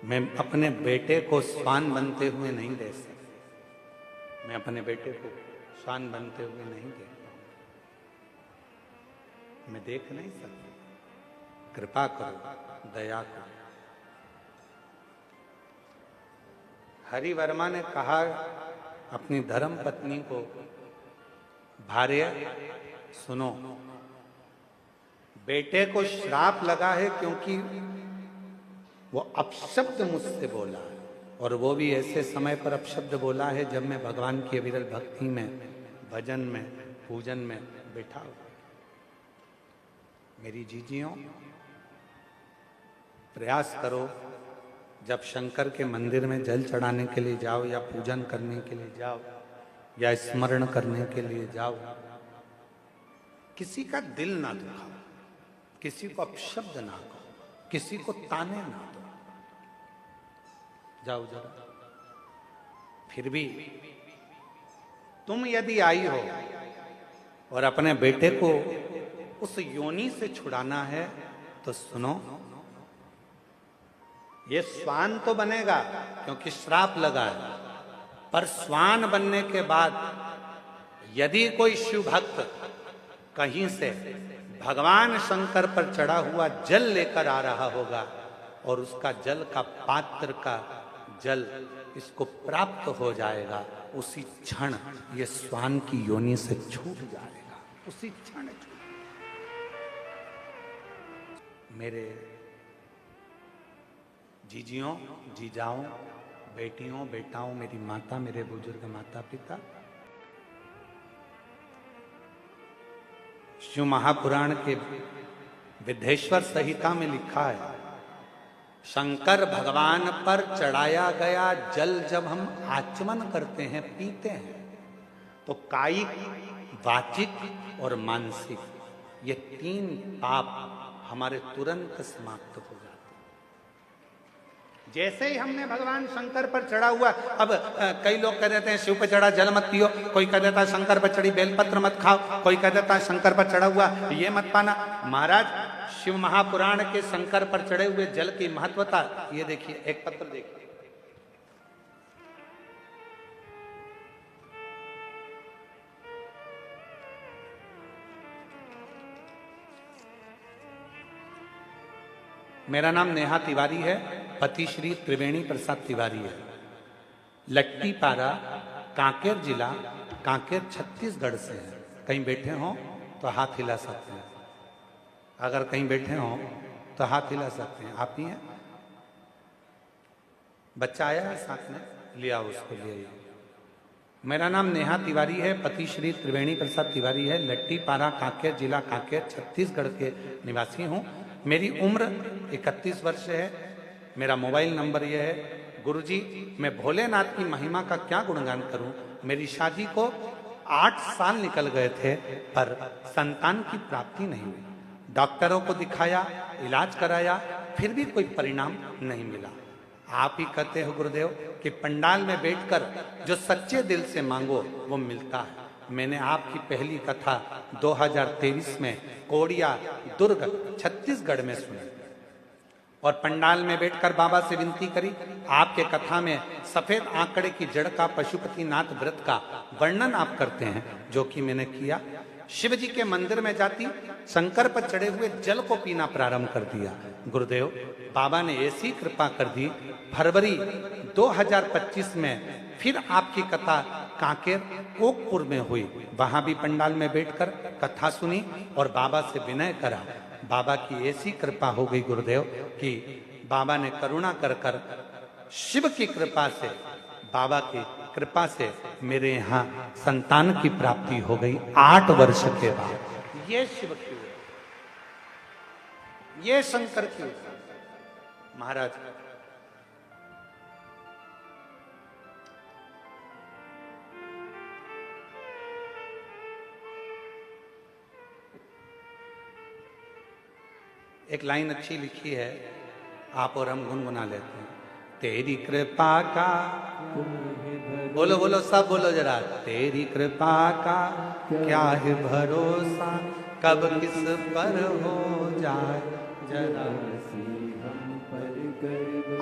मैं अपने बेटे को श्वान बनते हुए नहीं देख सकता, मैं अपने बेटे को श्वान बनते हुए नहीं देख पाऊंगा, मैं देख नहीं सकता, कृपा करो, दया करो। हरिवर्मा ने कहा अपनी धर्म पत्नी को, भार्य सुनो, बेटे को श्राप लगा है क्योंकि वो अपशब्द मुझसे बोला है, और वो भी ऐसे समय पर अपशब्द बोला है जब मैं भगवान की अविरल भक्ति में, भजन में, पूजन में बैठा हुआ। मेरी जीजियों, प्रयास करो, जब शंकर के मंदिर में जल चढ़ाने के लिए जाओ या पूजन करने के लिए जाओ या स्मरण करने के लिए जाओ, किसी का दिल ना दुखाओ, किसी को अपशब्द ना कहो, किसी को ताने ना दो, जाओ जरा। फिर भी तुम यदि आई हो और अपने बेटे को उस योनि से छुड़ाना है तो सुनो, ये श्वान तो बनेगा क्योंकि श्राप लगा है, पर श्वान बनने के बाद यदि कोई शिव भक्त कहीं से भगवान शंकर पर चढ़ा हुआ जल लेकर आ रहा होगा और उसका जल का पात्र का जल इसको प्राप्त हो जाएगा, उसी क्षण ये श्वान की योनि से छूट जाएगा, उसी क्षण। मेरे जीजियों, जीजाओं, बेटियों, बेटाओं, मेरी माता, मेरे बुजुर्ग माता पिता, शिव महापुराण के विद्धेश्वर संहिता में लिखा है, शंकर भगवान पर चढ़ाया गया जल जब हम आचमन करते हैं, पीते हैं, तो कायिक, वाचिक और मानसिक ये 3 पाप हमारे तुरंत समाप्त हो जाते हैं। जैसे ही हमने भगवान शंकर पर चढ़ा हुआ, अब कई लोग कह देते हैं शिव पर चढ़ा जल मत पियो, कोई कह देता है शंकर पर चढ़ी बेलपत्र मत खाओ, कोई कह देता है शंकर पर चढ़ा हुआ ये मत पाना। महाराज, शिव महापुराण के शंकर पर चढ़े हुए जल की महत्वता ये देखिए, एक पत्र देखिए, मेरा नाम नेहा तिवारी है, पति श्री त्रिवेणी प्रसाद तिवारी है, लट्टीपारा, कांकेर जिला, कांकेर छत्तीसगढ़ से है। कहीं बैठे हो तो हाथ हिला सकते हैं, अगर कहीं बैठे हो तो हाथ हिला सकते हैं। आप ही हैं? बच्चा आया है साथ में, लिया उसको, ले आइए। मेरा नाम नेहा तिवारी है, पति श्री त्रिवेणी प्रसाद तिवारी है, लट्टीपारा, कांकेर जिला, कांकेर छत्तीसगढ़ के निवासी हूँ। मेरी उम्र 31 वर्ष है। मेरा मोबाइल नंबर यह है। गुरुजी, मैं भोलेनाथ की महिमा का क्या गुणगान करूं। मेरी शादी को 8 साल निकल गए थे पर संतान की प्राप्ति नहीं हुई। डॉक्टरों को दिखाया, इलाज कराया, फिर भी कोई परिणाम नहीं मिला। आप ही कहते हो गुरुदेव कि पंडाल में बैठकर जो सच्चे दिल से मांगो वो मिलता है। मैंने आपकी पहली कथा 2023 में कोड़िया दुर्ग छत्तीसगढ़ में सुनी और पंडाल में बैठकर बाबा से विनती करी। आपके कथा में सफेद आंकड़े की जड़ का पशुपतिनाथ व्रत का वर्णन आप करते हैं, जो कि मैंने किया। शिव जी के मंदिर में जाती शंकर पर चढ़े हुए जल को पीना प्रारंभ कर दिया। गुरुदेव बाबा ने ऐसी कृपा कर दी, फरवरी 2025 में फिर आपकी कथा कांकेर ओकपुर में हुई। वहां भी पंडाल में बैठकर कथा सुनी और बाबा से विनय करा। बाबा की ऐसी कृपा हो गई गुरुदेव कि बाबा ने करुणा कर कर शिव की कृपा से, बाबा की कृपा से मेरे यहाँ संतान की प्राप्ति हो गई 8 वर्ष के बाद। ये शिव की, ये शंकर की महाराज। एक लाइन अच्छी लिखी है, आप और हम गुनगुना लेते हैं। तेरी कृपा का, बोलो बोलो सब बोलो जरा। तेरी कृपा का क्या है भरोसा, कब किस पर हो जाए जरा।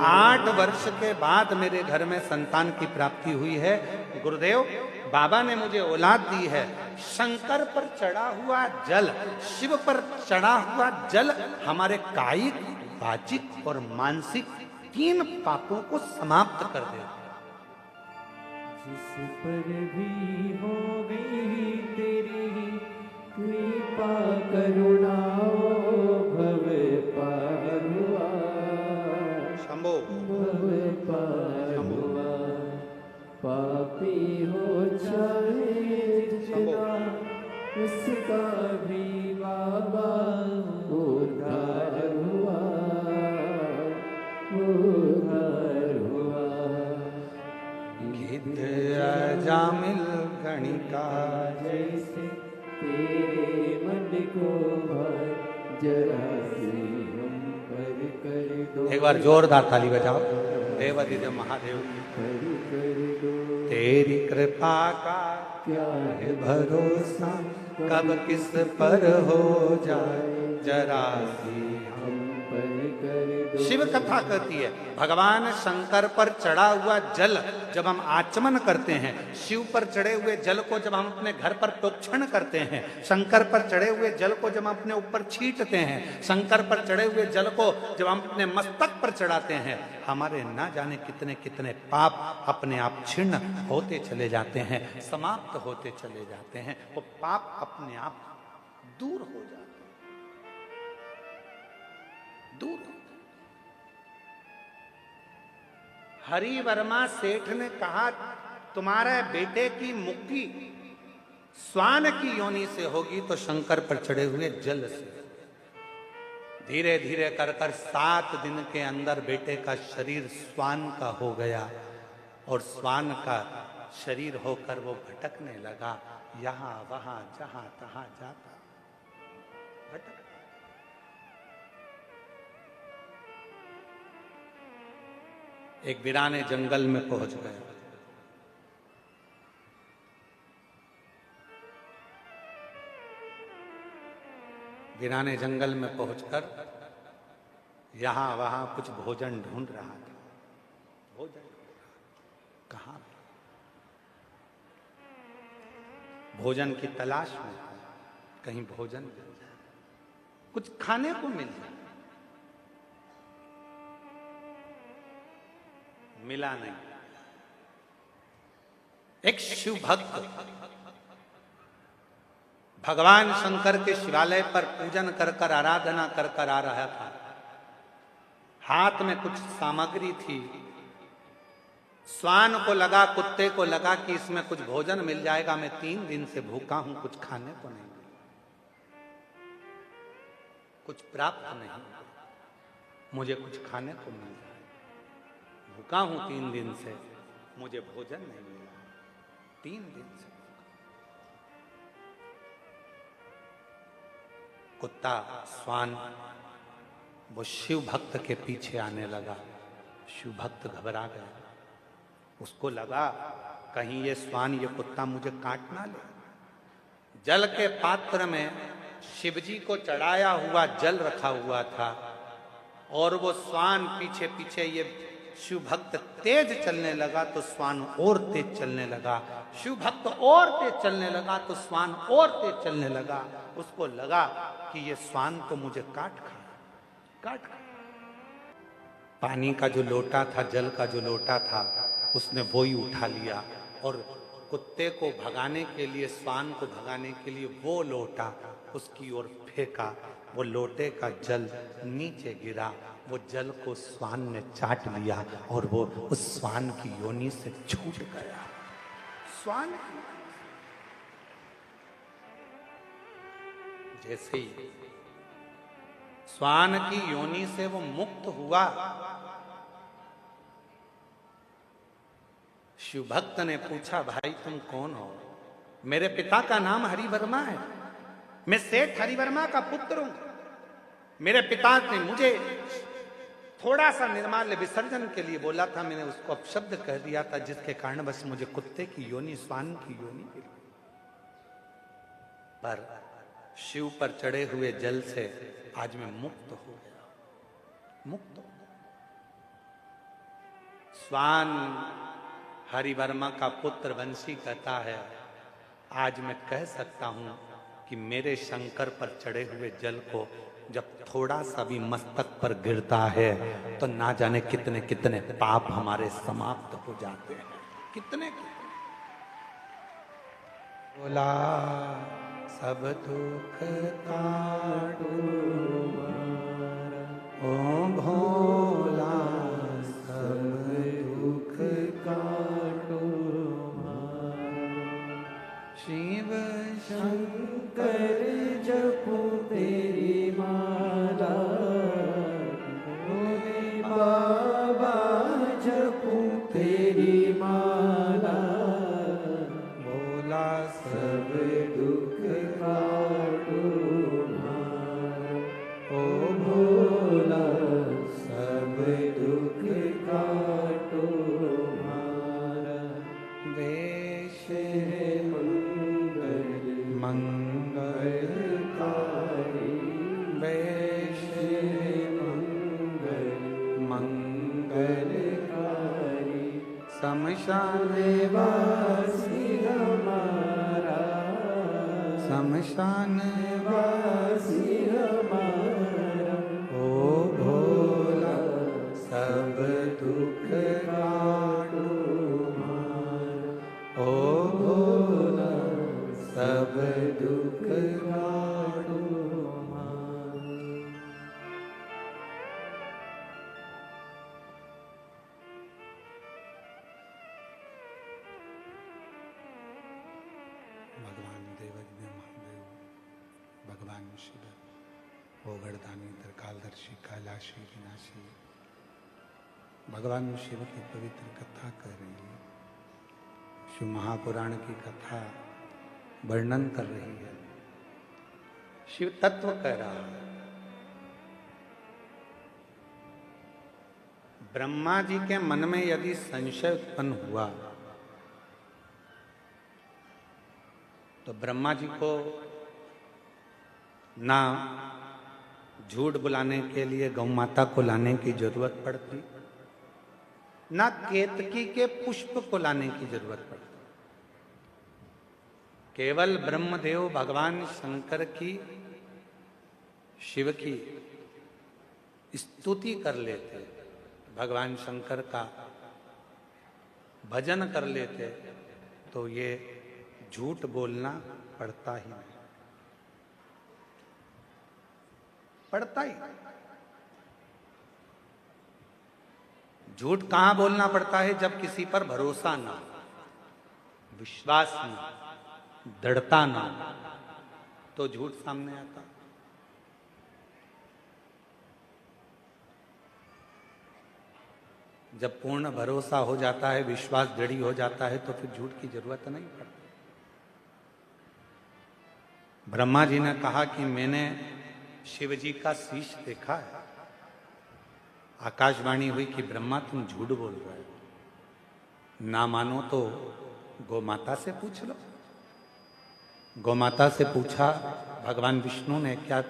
8 वर्ष के बाद मेरे घर में संतान की प्राप्ति हुई है। गुरुदेव बाबा ने मुझे औलाद दी है। शंकर पर चढ़ा हुआ जल, शिव पर चढ़ा हुआ जल हमारे कायिक, वाचिक और मानसिक 3 पापों को समाप्त कर दे। जिस पर भी हो गई तेरी कृपा करुणा, भव पार हुआ, शंभो भव पार हुआ। पापी हो चाहे जितना, उसका भी बाबा उद्धार हुआ, उद्धार हुआ। गिद्ध अजामिल गणिका जैसे तेरे मन को भर, जरा से हम पर कर दो। एक बार जोरदार ताली बजाओ देवादिदेव महादेव की। कर दो। तेरी कृपा का क्या है भरोसा, कब किस पर हो जाए जरा सी। हम पर कर दो। शिव कथा कहती है भगवान शंकर पर चढ़ा हुआ जल जब हम आचमन करते हैं, शिव पर चढ़े हुए जल को जब हम अपने घर पर प्रोक्षण करते हैं, शंकर पर चढ़े हुए जल को जब हम अपने ऊपर छींटते हैं, शंकर पर चढ़े हुए जल को जब हम अपने मस्तक पर चढ़ाते हैं, हमारे ना जाने कितने कितने पाप अपने आप छिन्न होते चले जाते हैं, समाप्त होते चले जाते हैं। वो पाप अपने आप दूर हो जाते हैं, दूर। हरि वर्मा सेठ ने कहा तुम्हारे बेटे की मुक्ति स्वान की योनि से होगी तो शंकर पर चढ़े हुए जल से। धीरे धीरे कर 7 दिन के अंदर बेटे का शरीर स्वान का हो गया और स्वान का शरीर होकर वो भटकने लगा, यहां वहां जहां तहां जाता भटक। एक वीराने जंगल में पहुंच गए। वीराने जंगल में पहुंचकर यहां वहां कुछ भोजन ढूंढ रहा था। भोजन कहां? भोजन की तलाश में, कहीं भोजन मिल जाए, कुछ खाने को मिल जाए। मिला नहीं। एक शिव भक्त भगवान शंकर के शिवालय पर पूजन कर कर, आराधना कर कर आ रहा था। हाथ में कुछ सामग्री थी। स्वान को लगा, कुत्ते को लगा कि इसमें कुछ भोजन मिल जाएगा, मैं 3 दिन से भूखा हूं, कुछ खाने को नहीं मिला, कुछ प्राप्त नहीं, मुझे कुछ खाने को मिल जाए। भूखा हूं 3 दिन से, मुझे भोजन नहीं मिला, 3 दिन से। कुत्ता स्वान वो शिव भक्त के पीछे आने लगा। शिव भक्त घबरा गया। उसको लगा कहीं ये स्वान, ये कुत्ता मुझे काट ना ले। जल के पात्र में शिवजी को चढ़ाया हुआ जल रखा हुआ था और वो श्वान पीछे पीछे, ये शिव भक्त तेज चलने लगा तो श्वान और तेज चलने लगा, शिव भक्त और तेज चलने लगा तो श्वान और तेज चलने लगा। उसको लगा कि ये श्वान तो मुझे काट खा। पानी का जो लोटा था, जल का जो लोटा था, उसने वो ही उठा लिया और कुत्ते को भगाने के लिए, श्वान को भगाने के लिए वो लोटा उसकी ओर फेंका। वो लोटे का जल नीचे गिरा, वो जल को श्वान ने चाट लिया और वो उस श्वान की योनि से छूट गया। श्वान जैसे ही श्वान की योनि से वो मुक्त हुआ, शिव भक्त ने पूछा, भाई तुम कौन हो? मेरे पिता का नाम हरिवर्मा है, मैं सेठ हरिवर्मा का पुत्र हूं। मेरे पिता ने मुझे थोड़ा सा निर्माल्य विसर्जन के लिए बोला था, मैंने उसको अपशब्द कह दिया था, जिसके कारण बस मुझे कुत्ते की योनि, श्वान की योनि मिली। पर शिव पर चढ़े हुए जल से आज मैं मुक्त हो गया, मुक्त। श्वान हरिवर्मा का पुत्र वंशी कहता है, आज मैं कह सकता हूं कि मेरे शंकर पर चढ़े हुए जल को जब थोड़ा सा भी मस्तक पर गिरता है तो ना जाने कितने कितने पाप हमारे समाप्त हो जाते हैं, कितने। बोला सब दुख काटो ओ भोला, सब दुख काटो शिव शंकर जपो तेरी माला, भोले बाबा जपो तेरी माला, भोला सब दुख काटो ओ भोला, सब दुख काटो वेश मंगलकारी, वेश मंगलकारी, शमशान वासी हमारा, शमशान वासी हमारा, ओ भोला सब दुख काटो ओ भोला, सब दुख काटो। भगवान देवज्ञ महादेव, भगवान शिव ओगड़दानी त्रिकालदर्शी कैलाशी विनाशी, भगवान शिव की पवित्र कथा कर रही है। शिव महापुराण की कथा वर्णन कर रही है, शिव तत्व कह रहा है। ब्रह्मा जी के मन में यदि संशय उत्पन्न हुआ तो ब्रह्मा जी को ना झूठ बुलाने के लिए गौ माता को लाने की जरूरत पड़ती, ना केतकी के पुष्प को लाने की जरूरत पड़ती। केवल ब्रह्मदेव भगवान शंकर की, शिव की स्तुति कर लेते, भगवान शंकर का भजन कर लेते तो ये झूठ बोलना पड़ता ही नहीं, पड़ता ही। झूठ कहां बोलना पड़ता है? जब किसी पर भरोसा ना, विश्वास ना, दृढ़ता ना, तो झूठ सामने आता। जब पूर्ण भरोसा हो जाता है, विश्वास दृढ़ हो जाता है, तो फिर झूठ की जरूरत नहीं पड़ती। ब्रह्मा जी ने कहा कि मैंने शिव जी का शीश देखा है। आकाशवाणी हुई कि ब्रह्मा तुम झूठ बोल रहे हो, ना मानो तो गौ माता से पूछ लो। गौमाता से पूछा भगवान विष्णु ने, क्या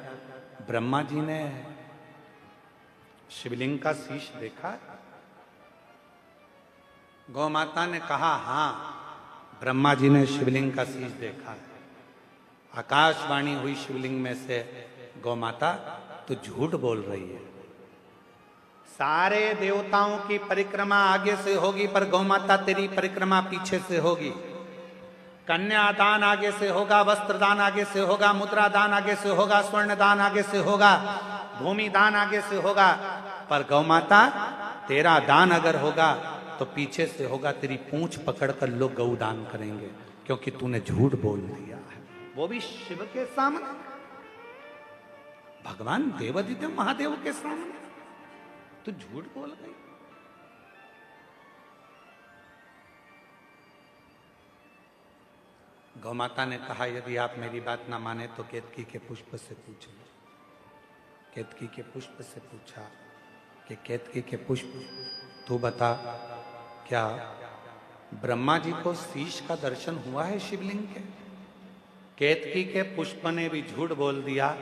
ब्रह्मा जी ने शिवलिंग का शीश देखा? गौमाता ने कहा, हाँ, ब्रह्मा जी ने शिवलिंग का शीश देखा है। आकाशवाणी हुई शिवलिंग में से, गौमाता तू झूठ बोल रही है। सारे देवताओं की परिक्रमा आगे से होगी, पर गौमाता तेरी परिक्रमा पीछे से होगी। कन्यादान आगे से होगा, वस्त्र दान आगे से होगा, मुद्रा दान आगे से होगा, स्वर्ण दान आगे से होगा, भूमि दान आगे से होगा, पर गौमाता तेरा दान अगर होगा तो पीछे से होगा। तेरी पूंछ पकड़कर लोग गौदान करेंगे, क्योंकि तूने झूठ बोल दिया है, वो भी शिव के सामने, भगवान देवादिदेव महादेव के सामने तू झूठ बोल गई। गौमाता ने कहा, यदि आप मेरी बात ना माने तो केतकी के पुष्प से पूछ लो। केतकी के पुष्प से पूछा कि केतकी के पुष्प, तू बता, क्या ब्रह्मा जी को शीश का दर्शन हुआ है शिवलिंग के? केतकी के पुष्प ने भी झूठ बोल दिया।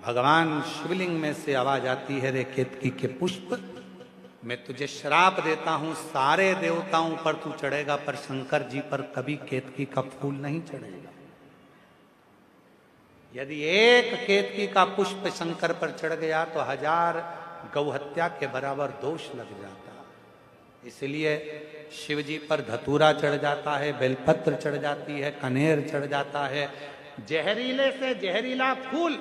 भगवान शिवलिंग में से आवाज आती है, रे केतकी के पुष्प, मैं तुझे श्राप देता हूं, सारे देवताओं पर तू चढ़ेगा, पर शंकर जी पर कभी केतकी का फूल नहीं चढ़ेगा। यदि एक केतकी का पुष्प शंकर पर चढ़ गया तो 1000 गौहत्या के बराबर दोष लग जाता। इसलिए शिव जी पर धतूरा चढ़ जाता है, बेलपत्र चढ़ जाती है, कनेर चढ़ जाता है, जहरीले से जहरीला फूल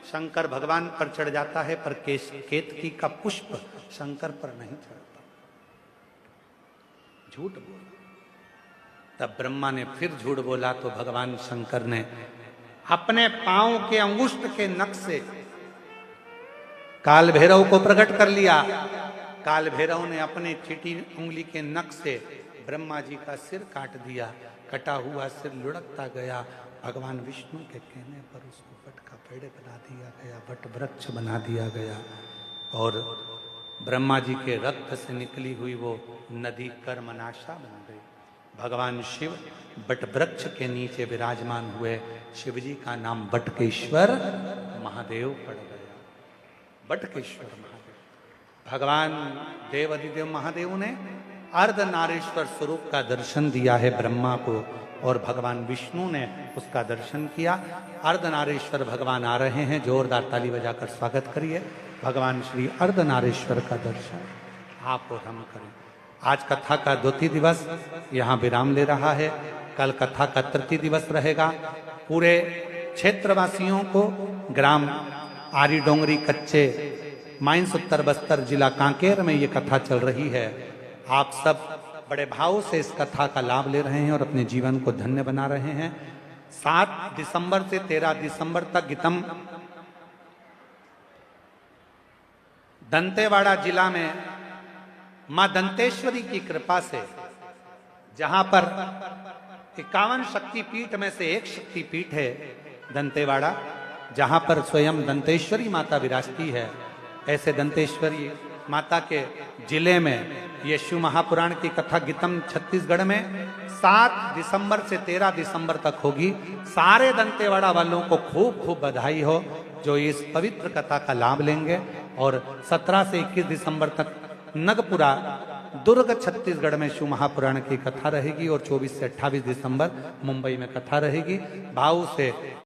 शंकर भगवान पर चढ़ जाता है, पर केतकी का पुष्प शंकर पर नहीं चढ़ता। झूठ बोला। तब ब्रह्मा ने फिर झूठ बोला तो भगवान शंकर ने अपने पांव के अंगुष्ठ के नख से काल भैरव को प्रकट कर लिया। काल भैरव ने अपने चीटी उंगली के नख से ब्रह्मा जी का सिर काट दिया। कटा हुआ सिर लुढ़कता गया। भगवान विष्णु के कहने पर उसको वट का पेड़ बना दिया गया, वट वृक्ष बना दिया गया, और ब्रह्मा जी के रक्त से निकली हुई वो नदी कर्मनाशा बन गई। भगवान शिव बट वृक्ष के नीचे विराजमान हुए। शिव जी का नाम बटकेश्वर महादेव पड़ गया। बटकेश्वर महादेव। भगवान देवादिदेव महादेव ने अर्धनारीश्वर स्वरूप का दर्शन दिया है ब्रह्मा को, और भगवान विष्णु ने उसका दर्शन किया। अर्धनारीश्वर भगवान आ रहे हैं, जोरदार ताली बजाकर स्वागत करिए। भगवान श्री अर्धनारीश्वर का दर्शन आप और हम करें। आज कथा का द्वितीय दिवस यहाँ विराम ले रहा है। कल कथा का तृतीय दिवस रहेगा। पूरे क्षेत्रवासियों को ग्राम आरी डोंगरी कच्चे माइंस उत्तर बस्तर जिला कांकेर में ये कथा चल रही है। आप सब बड़े भाव से इस कथा का लाभ ले रहे हैं और अपने जीवन को धन्य बना रहे हैं। 7 दिसंबर से 13 दिसंबर तक गीतम दंतेवाड़ा जिला में मां दंतेश्वरी की कृपा से, जहां पर 51 शक्तिपीठ में से एक शक्तिपीठ है दंतेवाड़ा, जहां पर स्वयं दंतेश्वरी माता विराजती है। ऐसे दंतेश्वरी माता के जिले में ये शिव महापुराण की कथा गीतम छत्तीसगढ़ में 7 दिसंबर से 13 दिसंबर तक होगी। सारे दंतेवाड़ा वालों को खूब खूब बधाई हो जो इस पवित्र कथा का लाभ लेंगे। और 17 से 21 दिसंबर तक नगपुरा दुर्ग छत्तीसगढ़ में शिव महापुराण की कथा रहेगी, और 24 से 28 दिसंबर मुंबई में कथा रहेगी। भाव से